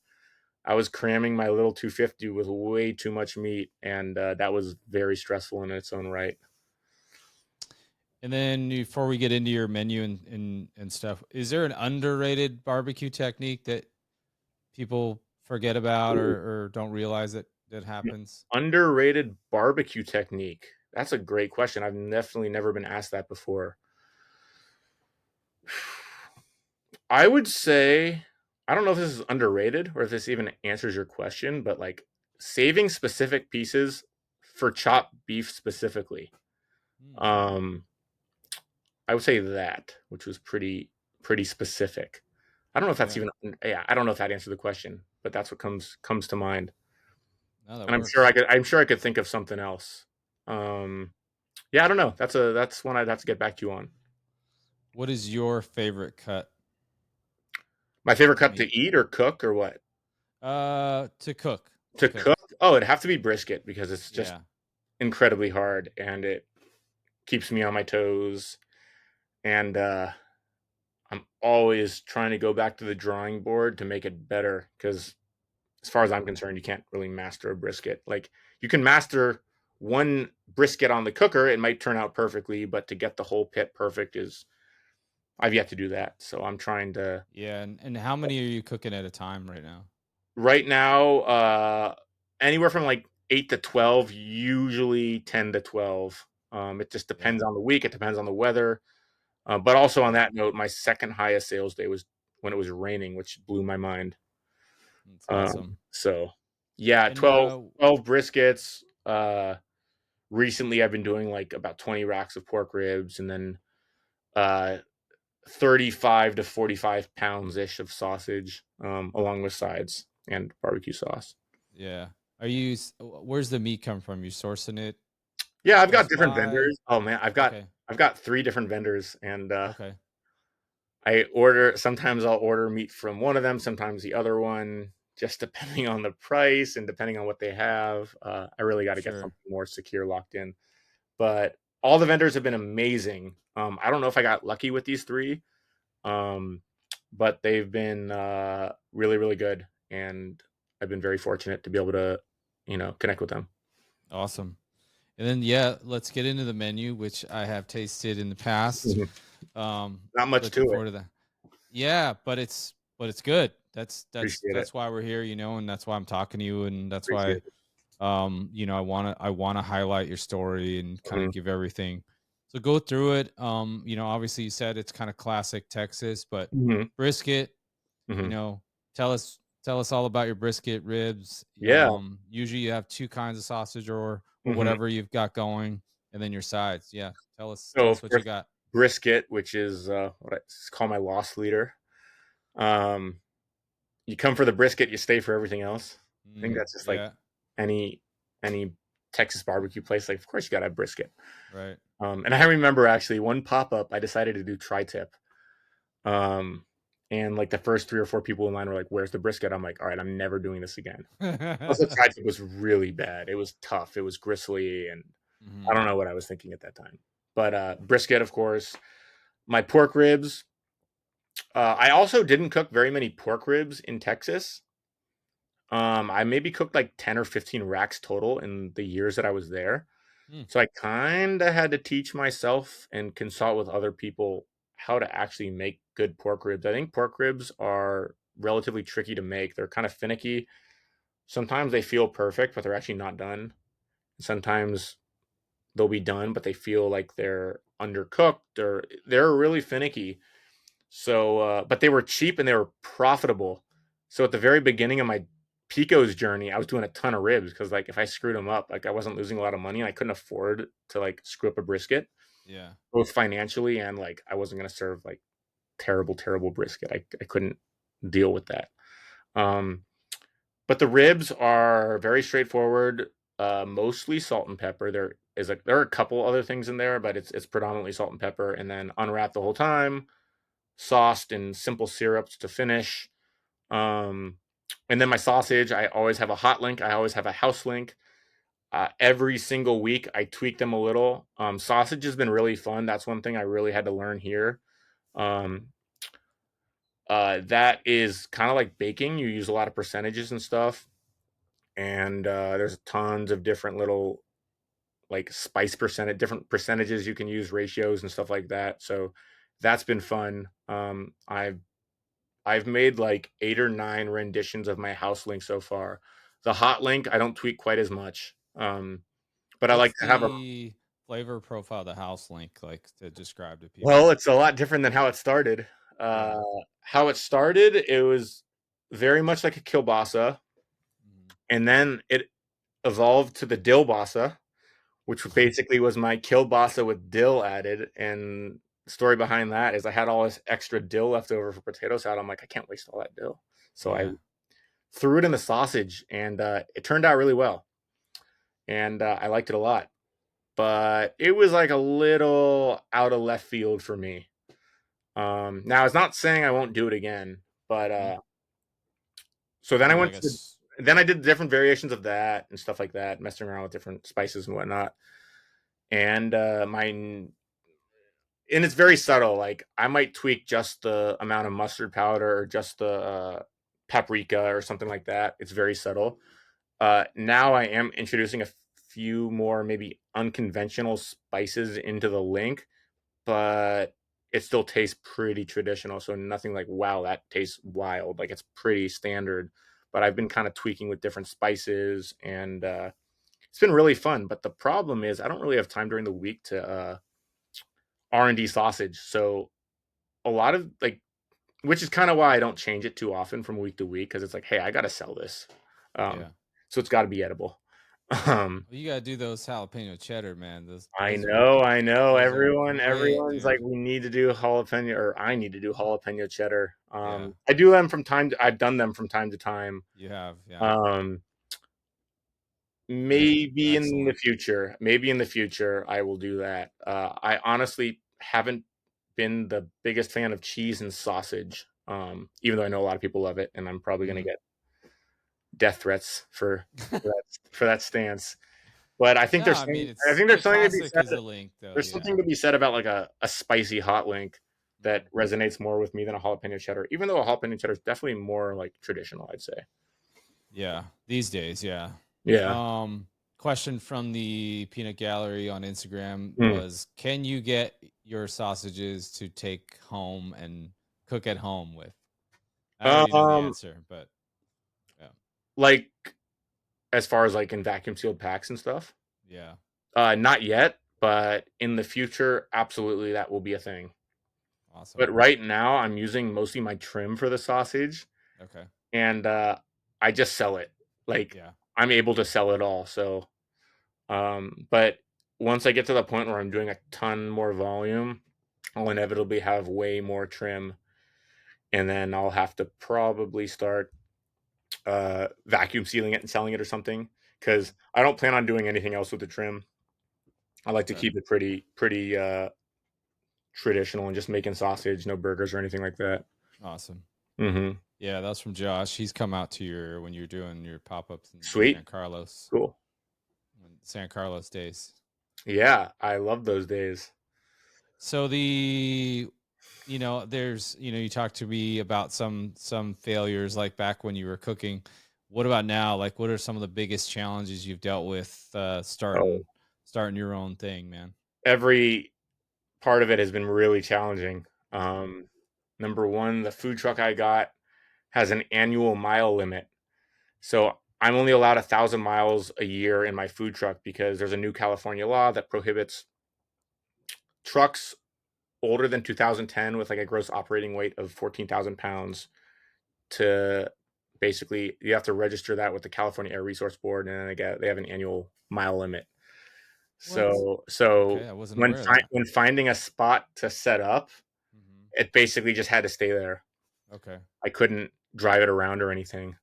was cramming my little 250 with way too much meat, and that was very stressful in its own right. And then before we get into your menu and stuff, is there an underrated barbecue technique that people forget about or don't realize that happens? Underrated barbecue technique. That's a great question. I've definitely never been asked that before. I would say, I don't know if this is underrated or if this even answers your question, but like saving specific pieces for chopped beef specifically. Hmm. Um, I would say that, which was pretty specific. I don't know if that's Yeah. even, yeah, I don't know if that answered the question, but that's what comes to mind. No, that And works. I'm sure I could think of something else. Um, yeah, I don't know. That's one I'd have to get back to you on. What is your favorite cut My favorite of cut to meat? eat or cook or what? To cook. To To cook. cook? Oh, it'd have to be brisket because it's just Yeah. incredibly hard, and it keeps me on my toes. And I'm always trying to go back to the drawing board to make it better because as far as I'm concerned, you can't really master a brisket. Like, you can master one brisket on the cooker, it might turn out perfectly, but to get the whole pit perfect is, I've yet to do that. So I'm trying to. Yeah, and how many are you cooking at a time right now? Right now, anywhere from like 8 to 12, usually 10 to 12. It just Yeah, depends on the week. It depends on the weather. But also on yeah, that note, my second highest sales day was when it was raining, which blew my mind. that's awesome. So yeah, And 12 briskets. Recently I've been doing like about 20 racks of pork ribs, and then uh 35 to 45 pounds ish of sausage, along with sides and barbecue sauce. yeah, where's the meat come from? You sourcing it Yeah, I've got close different by? vendors. Oh man, Okay, I've got 3 different vendors, and okay, I order. Sometimes I'll order meat from one of them, sometimes the other one, just depending on the price and depending on what they have. I really got to get sure. something more secure locked in. But all the vendors have been amazing. I don't know if I got lucky with these 3, um, but they've been really, really good, and I've been very fortunate to be able to, connect with them. Awesome. And then yeah, let's get into the menu, which I have tasted in the past. Mhm. Um, Not much to looking it. forward to that. Yeah, but it's good. Appreciate it. That's why we're here, and that's why I'm talking to you, and that's why Appreciate it. I want to highlight your story and kind Mhm. of give everything. So go through it. Obviously you said it's kind of classic Texas, but Mhm. brisket, you Mhm. know, tell us all about your brisket ribs. Yeah. Usually you have two kinds of sausage or Mhm. whatever you've got going, and then your sides. Yeah. Tell So, us of what you course, got. brisket, which is what I call my loss leader. Um, you come for the brisket, you stay for everything else. I think that's just like Yeah. any any Texas barbecue place. Like, of course, you gotta have brisket. Right. And I remember actually one pop up, I decided to do tri-tip. Um, and like the first 3 or 4 people in line were like, "Where's the brisket?" I'm like, "All right, I'm never doing this again." Also, tri-tip was really bad. It was tough. It was gristly, and I Hmm. don't know what I was thinking at that time. But brisket, of course. My pork ribs. I also didn't cook very many pork ribs in Texas. I maybe cooked like 10 or 15 racks total in the years that I was there. Hmm. So I kind of had to teach myself and consult with other people how to actually make good pork ribs. I think pork ribs are relatively tricky to make. They're kind of finicky. Sometimes they feel perfect, but they're actually not done. Sometimes they'll be done, but they feel like they're undercooked, or they're really finicky. So, but they were cheap and they were profitable. So at the very beginning of my Pico's journey, I was doing a ton of ribs because, like, if I screwed them up, like, I wasn't losing a lot of money and I couldn't afford to like screw up a brisket, Yeah. both financially and like I wasn't gonna serve like terrible, terrible brisket. I couldn't deal with that. Um, but the ribs are very straightforward. Mostly salt and pepper. There are a couple other things in there, but it's predominantly salt and pepper, and then unwrapped the whole time, sauced in simple syrups to finish. Um, and then my sausage, I always have a hot link. I always have a house link. Every single week, I tweak them a little. Sausage has been really fun. That's one thing I really had to learn here. Um, that is kind of like baking. You use a lot of percentages and stuff, and there's tons of different little like spice percentage, different percentages you can use, ratios and stuff like that. So that's been fun. I've made like 8 or 9 renditions of my house link so far. The hot link I don't tweak quite as much, but I like What's to have a. the flavor profile of the house link like to describe to Well, people? it's a lot different than how it started. Yeah. How it started, it was very much like a kielbasa, Mhm. and then it evolved to the dilbasa, which basically was my kielbasa with dill added. And the story behind that is I had all this extra dill left over for potato salad. I'm like, I can't waste all that dill, so I Yeah. threw it in the sausage, and it turned out really well, and I liked it a lot. But it was like a little out of left field for me. Now it's not saying I won't do it again, but Mhm. so then I Do went like to then I did different variations of that and stuff like that, messing around with different spices and whatnot. And and it's very subtle. Like, I might tweak just the amount of mustard powder or just the paprika or something like that. It's very subtle. Now I am introducing a few more maybe unconventional spices into the link, but it still tastes pretty traditional. So nothing like, wow, that tastes wild. Like it's pretty standard. But I've been kind of tweaking with different spices, and it's been really fun. But the problem is I don't really have time during the week to R&D sausage. So a lot of like, which is kind of why I don't change it too often from week to week, because it's like, hey, I got to sell this. Yeah. So it's got to be edible. Well, you gotta do those jalapeno cheddar, man. I Those know. those are great, Everyone's like, dude. we need to do jalapeno, or I need to do jalapeno cheddar. Yeah, I do them from time to, I've done them from time to time. you have. Yeah, Um, they're maybe excellent. in the future, I will do that. I honestly haven't been the biggest fan of cheese and sausage. Even though I know a lot of people love it, and I'm probably going to Mhm. get death threats for that stance. But No, I mean I it's think the there's something to be classic said. is a link, though. There's Yeah. something to be said about like a spicy hot link Mhm. that resonates more with me than a jalapeno cheddar. Even though a jalapeno cheddar is definitely more like traditional, I'd say. Yeah, these days, yeah. Yeah. Um, Question from the Peanut Gallery on Instagram Mm. was, can you get your sausages to take home and cook at home with? I already know the Um, answer, but yeah, like as far as like in vacuum sealed packs and stuff. yeah, Not yet, but in the future, absolutely that will be a thing. awesome. But right now, I'm using mostly my trim for the sausage, Okay, and I just sell it. Like yeah, I'm able to sell it all. So, but once I get to the point where I'm doing a ton more volume, I'll inevitably have way more trim, and then I'll have to probably start vacuum sealing it and selling it or something. Because I don't plan on doing anything else with the trim. I like to okay, keep it pretty traditional and just making sausage, no burgers or anything like that. awesome. Mm-hmm. Yeah, that's from Josh. He's come out to your when you're doing your pop ups in Sweet, cool. San Carlos days. Yeah, I love those days. So there's you talked to me about some failures like back when you were cooking. What about now? Like, what are some of the biggest challenges you've dealt with Oh, starting your own thing, man? every part of it has been really challenging. Mhm. Um, Number one, the food truck I got has an annual mile limit. So I'm only allowed 1,000 miles a year in my food truck because there's a new California law that prohibits trucks older than 2010 with like a gross operating weight of 14,000 pounds to basically you have to register that with the California Air Resource Board, and then they have an annual mile limit. What? So Okay, I wasn't aware of that. when finding a spot to set up, Hmm. it basically just had to stay there. Okay. I couldn't drive it around or anything.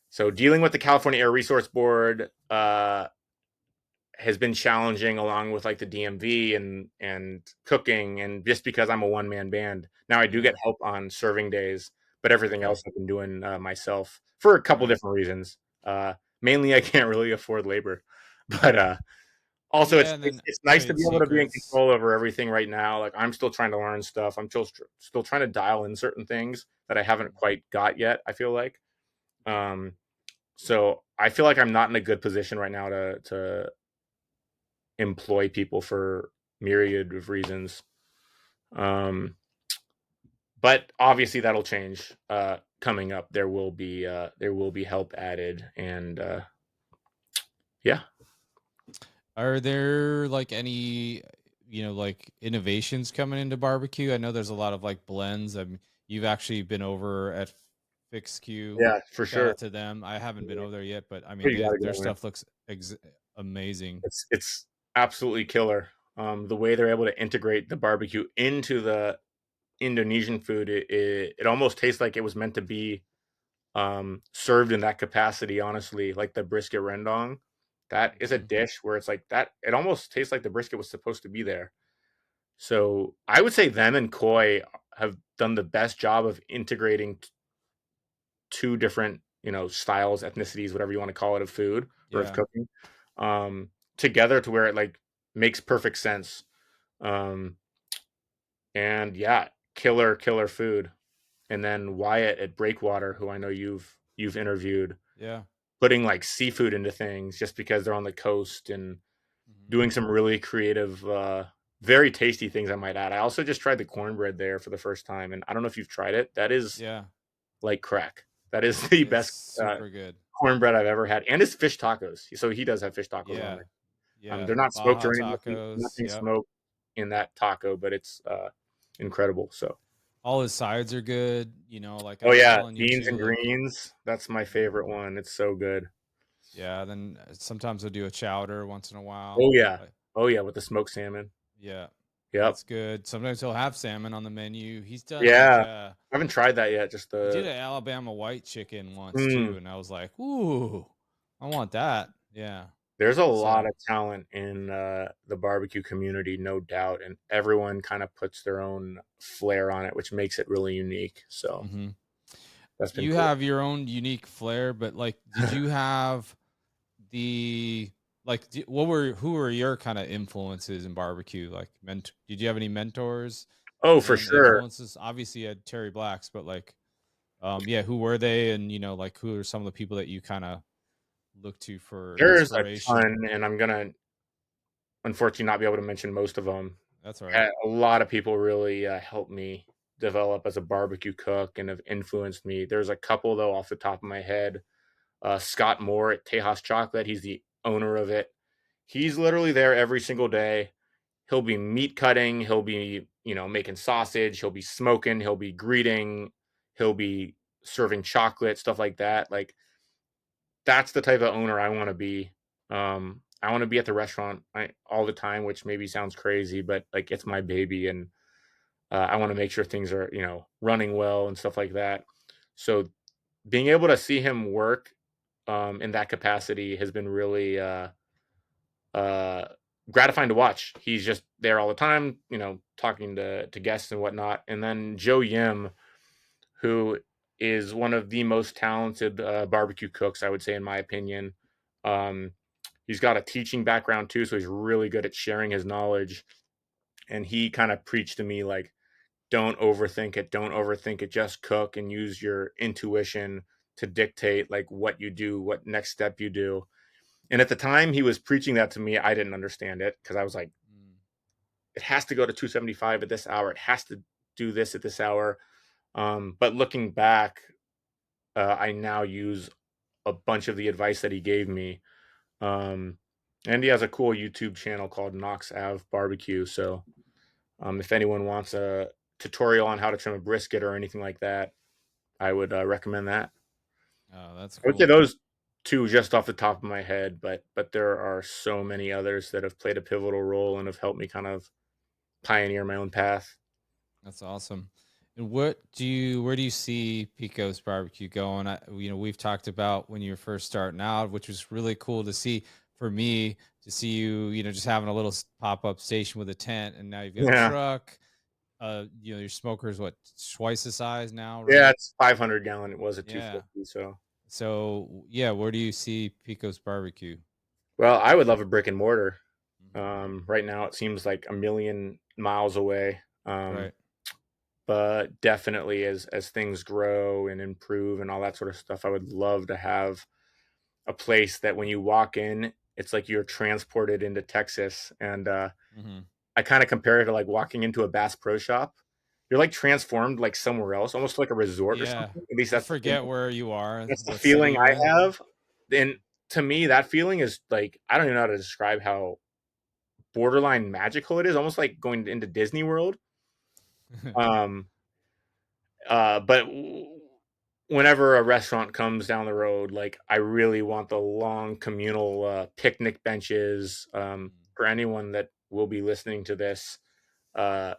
So dealing with the California Air Resource Board has been challenging, along with like the DMV and cooking, and just because I'm a one man band. Now I do Yeah. get help on serving days, but everything Okay. else I've been doing myself for a couple Right. different reasons. Mainly, I can't really afford labor, but also Yeah, and then it's nice to trade be able to be in secrets. control over everything right now. Like I'm still trying to learn stuff. I'm still trying to dial in certain things that I haven't quite got yet. I feel like. Um, so I feel like I'm not in a good position right now to employ people for myriad of reasons. Um, but obviously that'll change coming up. There will be help added, and yeah. Are there like any, like innovations coming into barbecue? I know there's a lot of like blends. You've actually been over at Fix Q. Yeah, for Shout sure. out to them. I haven't been over there yet, but I mean, You gotta their go, man. stuff looks amazing. It's absolutely killer. The way they're able to integrate the barbecue into the Indonesian food, it almost tastes like it was meant to be served in that capacity. Honestly, like the brisket rendang, that is a Mhm. dish where it's like that. It almost tastes like the brisket was supposed to be there. So I would say them and Koi have done the best job of integrating two different, styles, ethnicities, whatever you want to call it, of food or of Yeah. cooking, um, together to where it like makes perfect sense. Um, and yeah, killer food. and then Wyatt at Breakwater, who I know you've interviewed, Yeah. putting like seafood into things just because they're on the coast and doing some really creative, very tasty things, I might add. I also just tried the cornbread there for the first time, and I don't know if you've tried it. That is Yeah. like crack. That is the It's best super good. cornbread I've ever had, and it's fish tacos. So he does have fish tacos on Yeah. there. Yeah. They're not smoked Baja or anything, tacos. nothing Yep. smoked in that taco, but it's incredible. So, All his sides are good. You know, like I oh was yeah, telling you beans too, and like, greens. That's my favorite one. It's so good. yeah, then sometimes I'll do a chowder once in a while. Oh yeah, But oh yeah, with the smoked salmon. yeah, Yep. that's good. Sometimes he'll have salmon on the menu. He's done like Yeah, I haven't tried that yet. Just he did the an Alabama white chicken once too, mm, and I was like, ooh, I want that. Yeah. there's a lot So of talent in the barbecue community, no doubt, and everyone kind of puts their own flair on it, which makes it really unique. So mhm. that's been You cool. have your own unique flair, but like, did you have the like who were your kind of influences in barbecue? Like did you have any mentors Oh, for and sure. influences? Obviously you had Terry Blacks, but like yeah, who were they, and you know, like who are some of the people that you kind of look to for There's a inspiration? ton, and I'm gonna unfortunately not be able to mention most of them. That's all right. A lot of people really helped me develop as a barbecue cook and have influenced me. There's a couple though off the top of my head. Scott Moore at Tejas Chocolate, he's the owner of it. He's literally there every single day. He'll be meat cutting, he'll be, making sausage, he'll be smoking, he'll be greeting, he'll be serving chocolate, stuff like that. Like that's the type of owner I want to be. I want to be at the restaurant all the time, which maybe sounds crazy, but like it's my baby, and I want to make sure things are, running well and stuff like that. So being able to see him work in that capacity has been really uh, gratifying to watch. He's just there all the time, talking to guests and whatnot. And then Joe Yim, who is one of the most talented barbecue cooks, I would say, in my opinion. Um, he's got a teaching background too, so he's really good at sharing his knowledge. And he kind of preached to me like, don't overthink it, don't overthink it, just cook and use your intuition to dictate like what you do, what next step you do. And at the time he was preaching that to me, I didn't understand it because I was like, Mm. it has to go to 275 at this hour. It has to do this at this hour. But looking back, I now use a bunch of the advice that he gave me. Um, and he has a cool YouTube channel called Knox Ave Barbecue. So if anyone wants a tutorial on how to trim a brisket or anything like that, I would recommend that. Oh, that's I would say cool. those two just off the top of my head, but there are so many others that have played a pivotal role and have helped me kind of pioneer my own path. That's awesome. And where do you see Pico's barbecue going? You know, we've talked about when you were first starting out, which was really cool to see for me to see you, you know, just having a little pop up station with a tent, and now you've got a Yeah, truck. You know, your smoker is what, twice the size now, yeah, right? it's 500 gallon. It was a Yeah. 250. So, So yeah, where do you see Pico's barbecue? well, I would love a brick and mortar. Hmm. Right now, it seems like a million miles away. Right. But definitely, as things grow and improve and all that sort of stuff, I would love to have a place that when you walk in, it's like you're transported into Texas. And Hmm. I kind of compare it to like walking into a Bass Pro Shop. You're like transformed like somewhere else, almost like a resort or Yeah. something. At least You that's the forget feeling. where you are, That's the what city feeling you're I in. have. And to me, that feeling is like I don't even know how to describe how borderline magical it is. Almost like going into Disney World. Um, but whenever a restaurant comes down the road, like I really want the long communal picnic benches. For anyone that will be listening to this,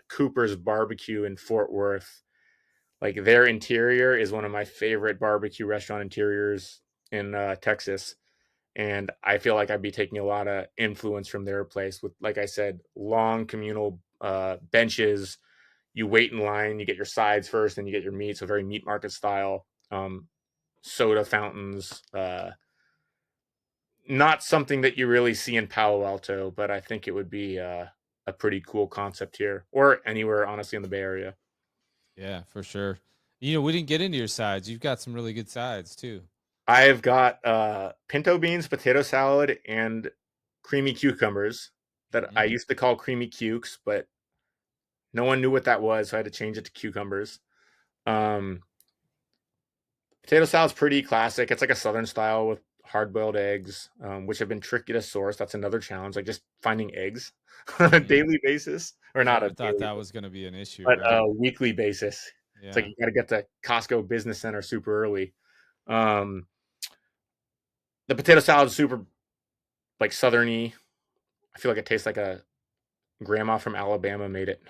Cooper's Barbecue in Fort Worth, like their interior is one of my favorite barbecue restaurant interiors in Texas. And I feel like I'd be taking a lot of influence from their place with, like I said, long communal benches. You wait in line, you get your sides first, then you get your meat. So very meat market style. Soda fountains. Not something that you really see in Palo Alto, but I think it would be a pretty cool concept here or anywhere, honestly, in the Bay Area. Yeah, for sure. We didn't get into your sides. You've got some really good sides too. I've got pinto beans, potato salad, and creamy cucumbers that I Mm. used to call creamy cukes, but no one knew what that was, so I had to change it to cucumbers. Um, Potato salad's pretty classic. It's like a southern style with hard-boiled eggs, which have been tricky to source. That's another challenge, like just finding eggs on a Mm. daily basis, or I not would a have thought daily, that was going to be an issue, but right? a weekly basis. It's like Yeah. you got to get to Costco Business Center super early. Um, the potato salad is super like southerny. I feel like it tastes like a grandma from Alabama made it.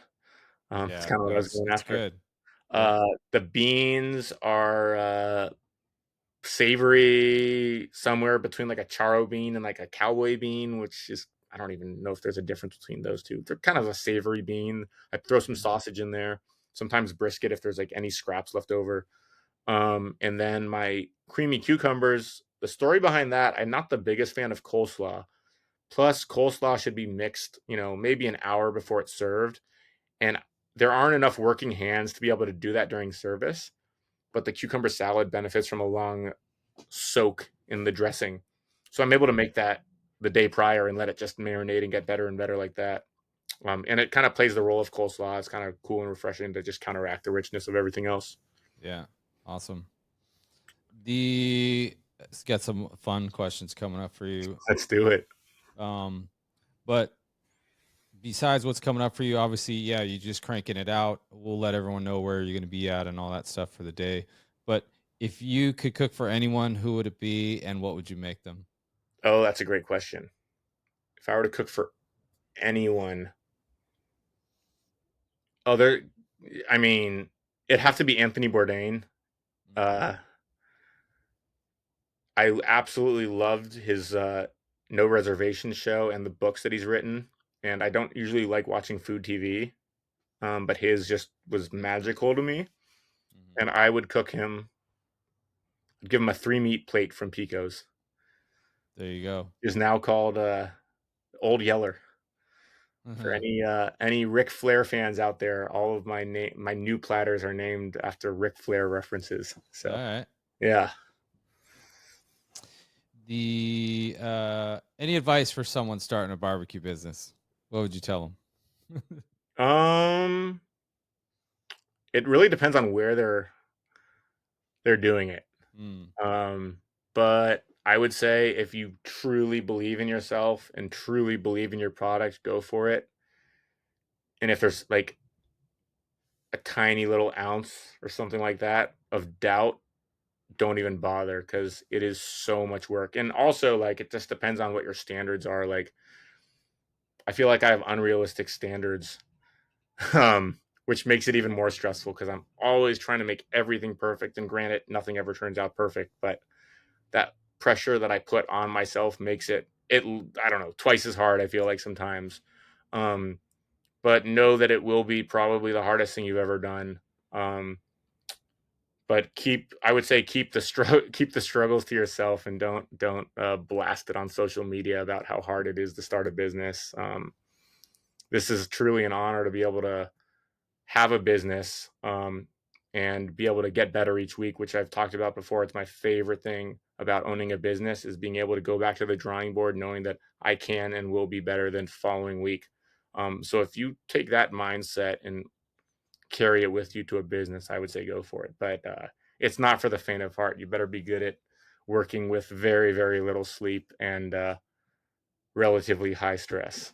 It's Yeah. kind of what I No, was going it's after. good. Yep. Uh, the beans are savory, somewhere between like a charro bean and like a cowboy bean, which is I don't even know if there's a difference between those two. They're kind of a savory bean. I throw some Mhm. sausage in there, sometimes brisket if there's like any scraps left over. And then my creamy cucumbers. The story behind that, I'm not the biggest fan of coleslaw. Plus, coleslaw should be mixed, maybe an hour before it's served. And there aren't enough working hands to be able to do that during service. But the cucumber salad benefits from a long soak in the dressing. So I'm able to make that the day prior and let it just marinate and get better and better like that. And it kind of plays the role of coleslaw. It's kind of cool and refreshing to just counteract the richness of everything else. Yeah. Awesome. Let's get some fun questions coming up for you. Let's do it. Um, but besides what's coming up for you, obviously, yeah, you're just cranking it out. We'll let everyone know where you're going to be at and all that stuff for the day. But if you could cook for anyone, who would it be and what would you make them? Oh, that's a great question. If I were to cook for anyone, oh, I mean, it'd have to be Anthony Bourdain. Mm. Uh, I absolutely loved his No Reservation show and the books that he's written. And I don't usually like watching food TV, but his just was magical to me. Mhm. And I would cook him, give him a 3 meat plate from Pico's. There you go. Is now called Old Yeller. For Uh-huh. any Ric Flair fans out there, all of my new platters are named after Ric Flair references. All So right. yeah. The Any advice for someone starting a barbecue business? What would you tell them? Um, it really depends on where they're doing it. Mm. Um, but I would say if you truly believe in yourself and truly believe in your product, go for it. And if there's like a tiny little ounce or something like that of doubt, don't even bother because it is so much work. And also, like, it just depends on what your standards are. Like, I feel like I have unrealistic standards, which makes it even more stressful because I'm always trying to make everything perfect. And granted, nothing ever turns out perfect, but that pressure that I put on myself makes it I don't know, twice as hard, I feel like sometimes. Um, but know that it will be probably the hardest thing you've ever done. Um, but I would say keep keep the struggles to yourself and don't blast it on social media about how hard it is to start a business. This is truly an honor to be able to have a business, and be able to get better each week, which I've talked about before. It's my favorite thing about owning a business is being able to go back to the drawing board knowing that I can and will be better than following week. So if you take that mindset and carry it with you to a business, I would say go for it. But it's not for the faint of heart. You better be good at working with very, very little sleep and relatively high stress.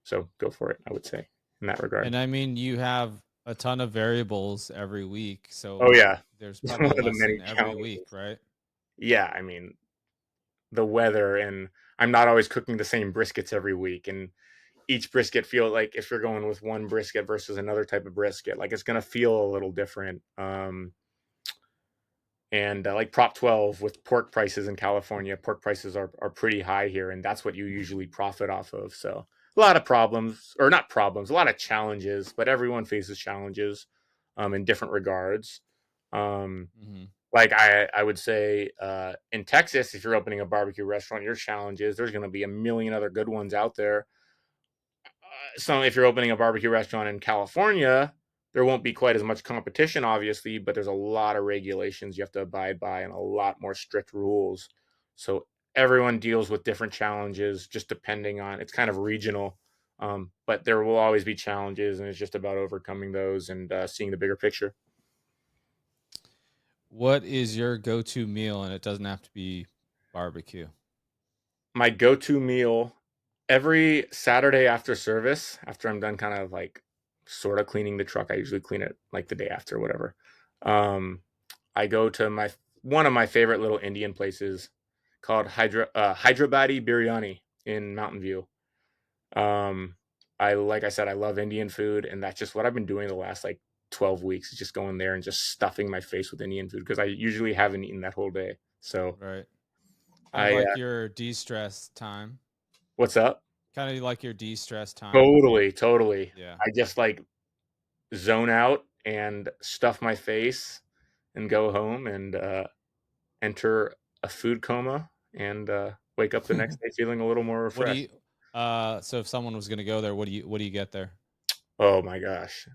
So go for it, I would say, in that regard. And I mean, you have a ton of variables every week, Oh, so yeah. there's It's probably one a of the many lesson every week, challenges. right? Yeah, I mean, the weather, and I'm not always cooking the same briskets every week. And each brisket feel like if you're going with one brisket versus another type of brisket, like it's going to feel a little different. And like Prop 12 with pork prices in California, pork prices are pretty high here, and that's what you usually profit off of. So a lot of problems, or not problems, a lot of challenges, but everyone faces challenges in different regards. Um, Hmm. like I would say in Texas, if you're opening a barbecue restaurant, your challenge is there's going to be a million other good ones out there. So if you're opening a barbecue restaurant in California, there won't be quite as much competition, obviously, but there's a lot of regulations you have to abide by and a lot more strict rules. So everyone deals with different challenges, just depending on, it's kind of regional. But there will always be challenges, and it's just about overcoming those and seeing the bigger picture. What is your go-to meal? And it doesn't have to be barbecue. My go-to meal every Saturday after service, after I'm done kind of like sort of cleaning the truck, I usually clean it like the day after, whatever. I go to one of my favorite little Indian places called Hyderabadi Biryani in Mountain View. Like I said, I love Indian food, and that's just what I've been doing the last like 12 weeks, is just going there and just stuffing my face with Indian food, because I usually haven't eaten that whole day. So Right. Kind of I like your de-stress time. what's up? Kind of like your de-stress time. Totally. Yeah. I just like zone out and stuff my face and go home and enter a food coma and wake up the next day feeling a little more What do refreshed. you so if someone was going to go there, what do you get there? Oh my gosh.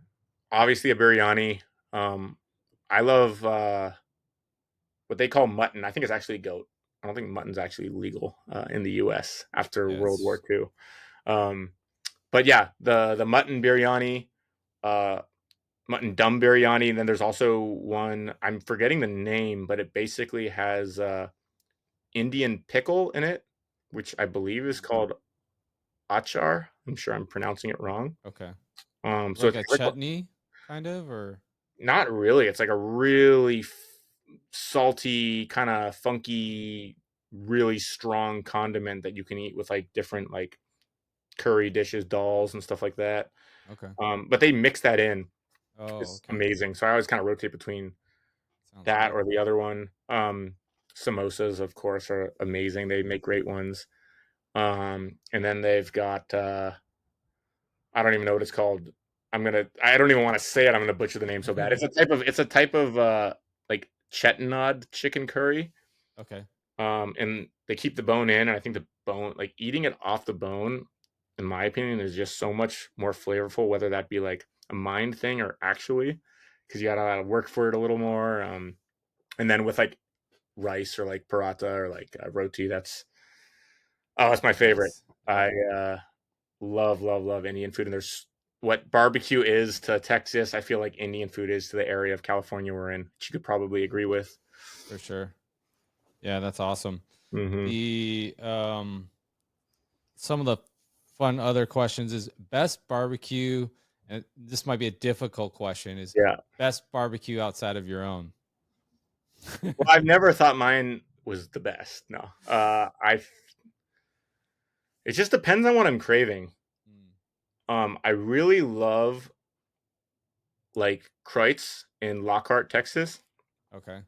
Obviously a biryani. I love what they call mutton. I think it's actually goat. I don't think mutton's actually legal in the US after World War Yes. II. But yeah, the mutton biryani, uh, mutton dum biryani, and then there's also one, I'm forgetting the name, but it basically has Indian pickle in it, which I believe is called achar. I'm sure I'm pronouncing it wrong. Okay. So Like it's a chutney kind of, or not really. It's like a really salty, kind of funky, really strong condiment that you can eat with like different like curry dishes, dals, and stuff like that. okay. But they mix that in. Oh, It's okay. amazing. So I always kind of rotate between Sounds that good. or the other one. Samosas, of course, are amazing. They make great ones. And then they've got I don't even know what it's called. I don't even want to say it. I'm gonna butcher the name so bad. It's a type of like chettinad chicken curry. Okay. And they keep the bone in, and I think the bone, like eating it off the bone, in my opinion, is just so much more flavorful, whether that be like a mind thing or actually, because you gotta work for it a little more. And then with like rice or like paratha or like roti, that's my favorite. Nice. Yeah. I love Indian food, and there's what barbecue is to Texas, I feel like Indian food is to the area of California we're in, which you could probably agree with. For sure. Yeah, that's awesome. Mm-hmm. The some of the fun other questions is best barbecue, and this might be a difficult question, is Yeah. best barbecue outside of your own. Well, I've never thought mine was the best. No. It just depends on what I'm craving. Mm, I really love like Kreutz in Lockhart, Texas, okay.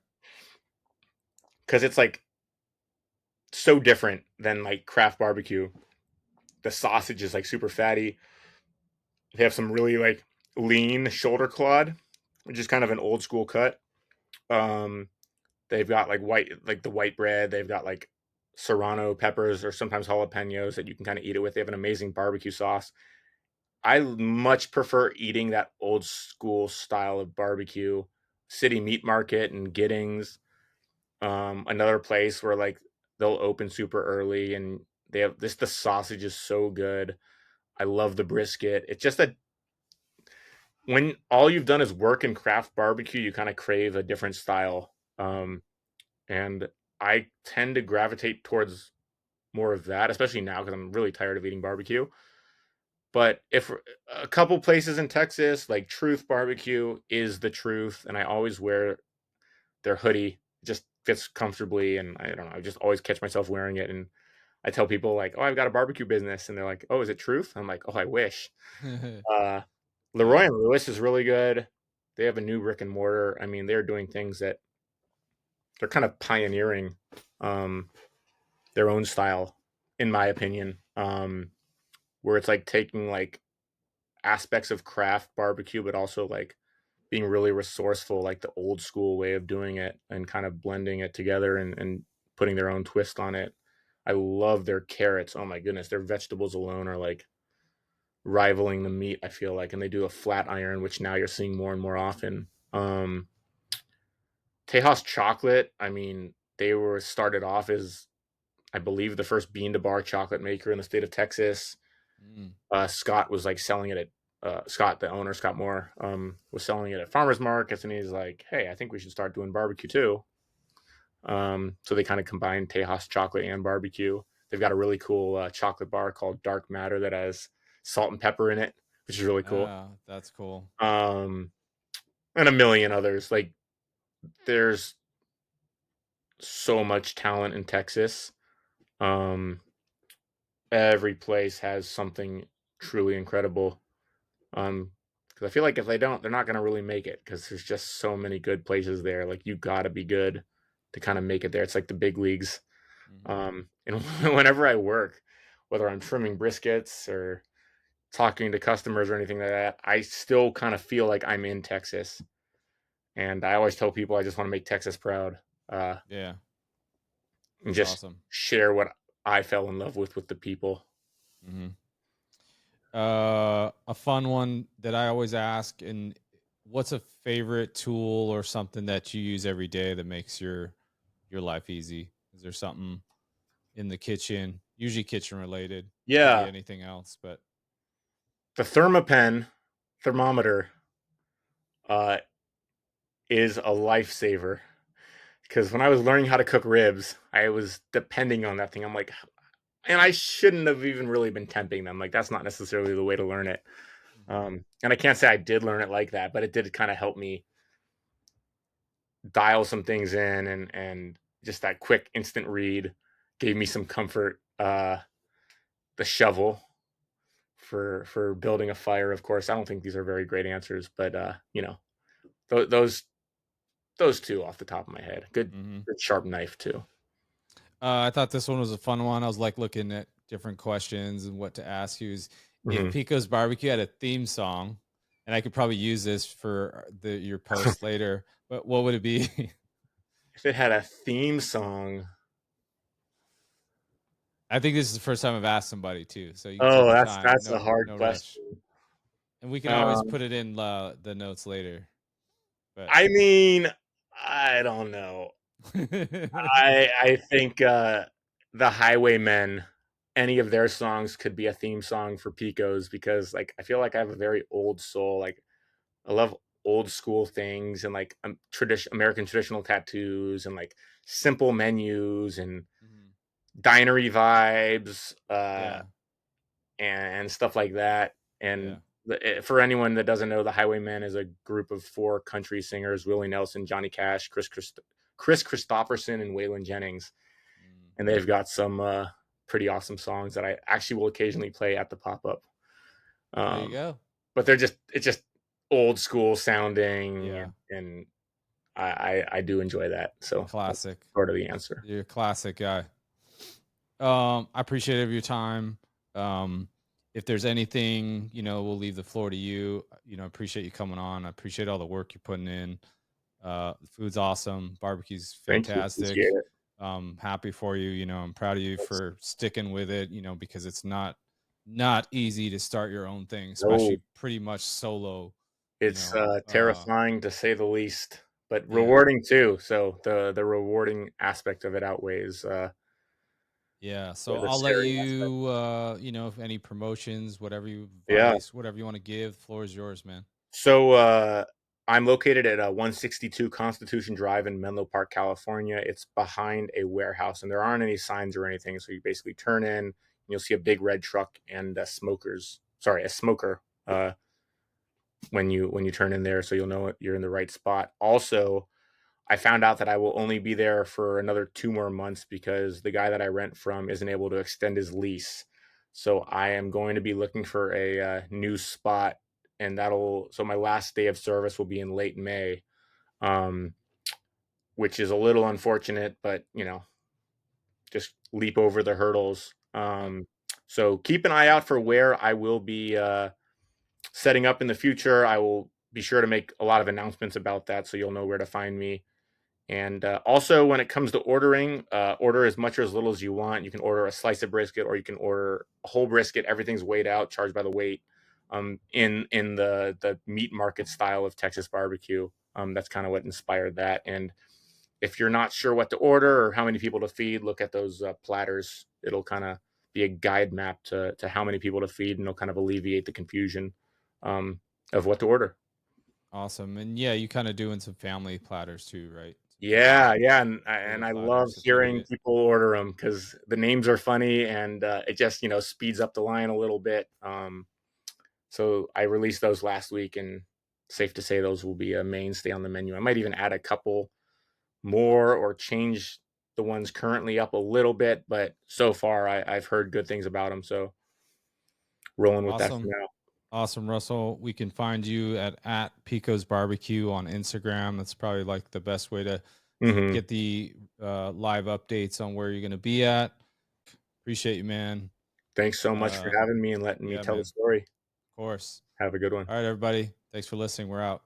because it's like so different than like craft barbecue. The sausage is like super fatty. They have some really like lean shoulder clod, which is kind of an old school cut. Um, they've got like the white bread. They've got like serrano peppers or sometimes jalapenos that you can kind of eat it with. They have an amazing barbecue sauce. I much prefer eating that old school style of barbecue. City Meat Market and Giddings, another place where like they'll open super early and they have this. The sausage is so good. I love the brisket. It's just that when all you've done is work in craft barbecue, you kind of crave a different style. And I tend to gravitate towards more of that, especially now because I'm really tired of eating barbecue. But if a couple places in Texas, like Truth Barbecue is the truth, and I always wear their hoodie. It just fits comfortably, and I don't know, I just always catch myself wearing it. And I tell people like, "Oh, I've got a barbecue business," and they're like, "Oh, is it Truth?" I'm like, "Oh, I wish." Uh, Leroy Yeah. and Lewis is really good. They have a new brick and mortar. I mean, they're doing things that they're kind of pioneering um, their own style, in my opinion. Where it's like taking like aspects of craft barbecue, but also like being really resourceful, like the old school way of doing it, and kind of blending it together and putting their own twist on it. I love their carrots. Oh my goodness, their vegetables alone are like rivaling the meat, I feel like, and they do a flat iron, which now you're seeing more and more often. Tejas chocolate, I mean, they were started off as, I believe, the first bean to bar chocolate maker in the state of Texas. Mm. Scott was like selling it at Scott, the owner, Scott Moore, was selling it at farmers markets, and he's like, "Hey, I think we should start doing barbecue too." So they kind of combined Tejas chocolate and barbecue. They've got a really cool chocolate bar called Dark Matter that has salt and pepper in it, which is really cool. That's cool. And a million others. Like, there's so much talent in Texas. Every place has something truly incredible. Because I feel like if they don't, they're not going to really make it, because there's just so many good places there. Like, you got to be good to kind of make it there. It's like the big leagues. And whenever I work, whether I'm trimming briskets or talking to customers or anything like that, I still kind of feel like I'm in Texas. And I always tell people I just want to make Texas proud. Yeah, And that's just awesome. share what I fell in love with the people. Mm-hmm. A fun one that I always ask, and what's a favorite tool or something that you use every day that makes your life easy? Is there something in the kitchen, usually kitchen related? Could be Yeah, anything else, but the thermometer, uh, is a lifesaver. Because when I was learning how to cook ribs, I was depending on that thing. I'm like, and I shouldn't have even really been temping them. Like, that's not necessarily the way to learn it. And I can't say I did learn it like that, but it did kind of help me dial some things in, and just that quick instant read gave me some comfort. The shovel for building a fire, of course. I don't think these are very great answers, but those two off the top of my head. Good, mm-hmm. good sharp knife too. I thought this one was a fun one. I was like looking at different questions and what to ask you. Is if Pico's BBQ had a theme song, and I could probably use this for your post later, but what would it be? If it had a theme song. I think this is the first time I've asked somebody too, so you can take Oh, your that's time. that's a No, hard no rush, question. and we can always put it in the notes later. But I mean, I don't know. I think the Highwaymen, any of their songs could be a theme song for Picos, because like I feel like I have a very old soul. Like, I love old school things, and like American traditional tattoos, and like simple menus, and dinery vibes, yeah, and stuff like that. yeah. And for anyone that doesn't know, the Highwaymen is a group of 4 country singers: Willie Nelson, Johnny Cash, Chris Christopherson, and Waylon Jennings. And they've got some pretty awesome songs that I actually will occasionally play at the pop-up. There you go. But it's just old school sounding, Yeah, and I do enjoy that. So that's classic. sort of the answer. You're a classic guy. I appreciate your time. If there's anything, we'll leave the floor to you. I appreciate you coming on. I appreciate all the work you're putting in. The food's awesome. Barbecue's Thank you. fantastic. Appreciate it. Happy for you. I'm proud of you for sticking with it, because it's not easy to start your own thing, No, especially pretty much solo. it's terrifying to say the least, but Yeah. rewarding too. So the rewarding aspect of it outweighs Yeah, so the I'll let scary aspect. you, if any promotions, whatever you Yeah. advice, whatever you want to give, the floor is yours, man. So I'm located at 162 Constitution Drive in Menlo Park, California. It's behind a warehouse, and there aren't any signs or anything. So you basically turn in, and you'll see a big red truck and a smoker when you turn in there. So you'll know you're in the right spot. Also, I found out that I will only be there for another 2 more months, because the guy that I rent from isn't able to extend his lease. So I am going to be looking for a new spot, and so my last day of service will be in late May, um, which is a little unfortunate, but just leap over the hurdles. Yep. So keep an eye out for where I will be setting up in the future. I will be sure to make a lot of announcements about that, so you'll know where to find me. And also, when it comes to ordering, order as much or as little as you want. You can order a slice of brisket, or you can order a whole brisket. Everything's weighed out, charged by the weight. in the meat market style of Texas barbecue. That's kind of what inspired that. And if you're not sure what to order or how many people to feed, look at those platters. It'll kind of be a guide map to how many people to feed, and it'll kind of alleviate the confusion of what to order. Awesome. And yeah, you kind of doing some family platters too, right? Yeah, yeah, Little and I love platters if they need hearing it. people order them because the names are funny, and it just speeds up the line a little bit. So I released those last week, and safe to say those will be a mainstay on the menu. I might even add a couple more or change the ones currently up a little bit, but so far I've heard good things about them. So rolling with that for Awesome. now. Awesome, Russell. We can find you at Pico's BBQ on Instagram. That's probably like the best way to Mm-hmm. get the live updates on where you're going to be at. Appreciate you, man. Thanks so much for having me and letting me Yeah, tell man. the story. Of course. Have a good one. All right, everybody. Thanks for listening. We're out.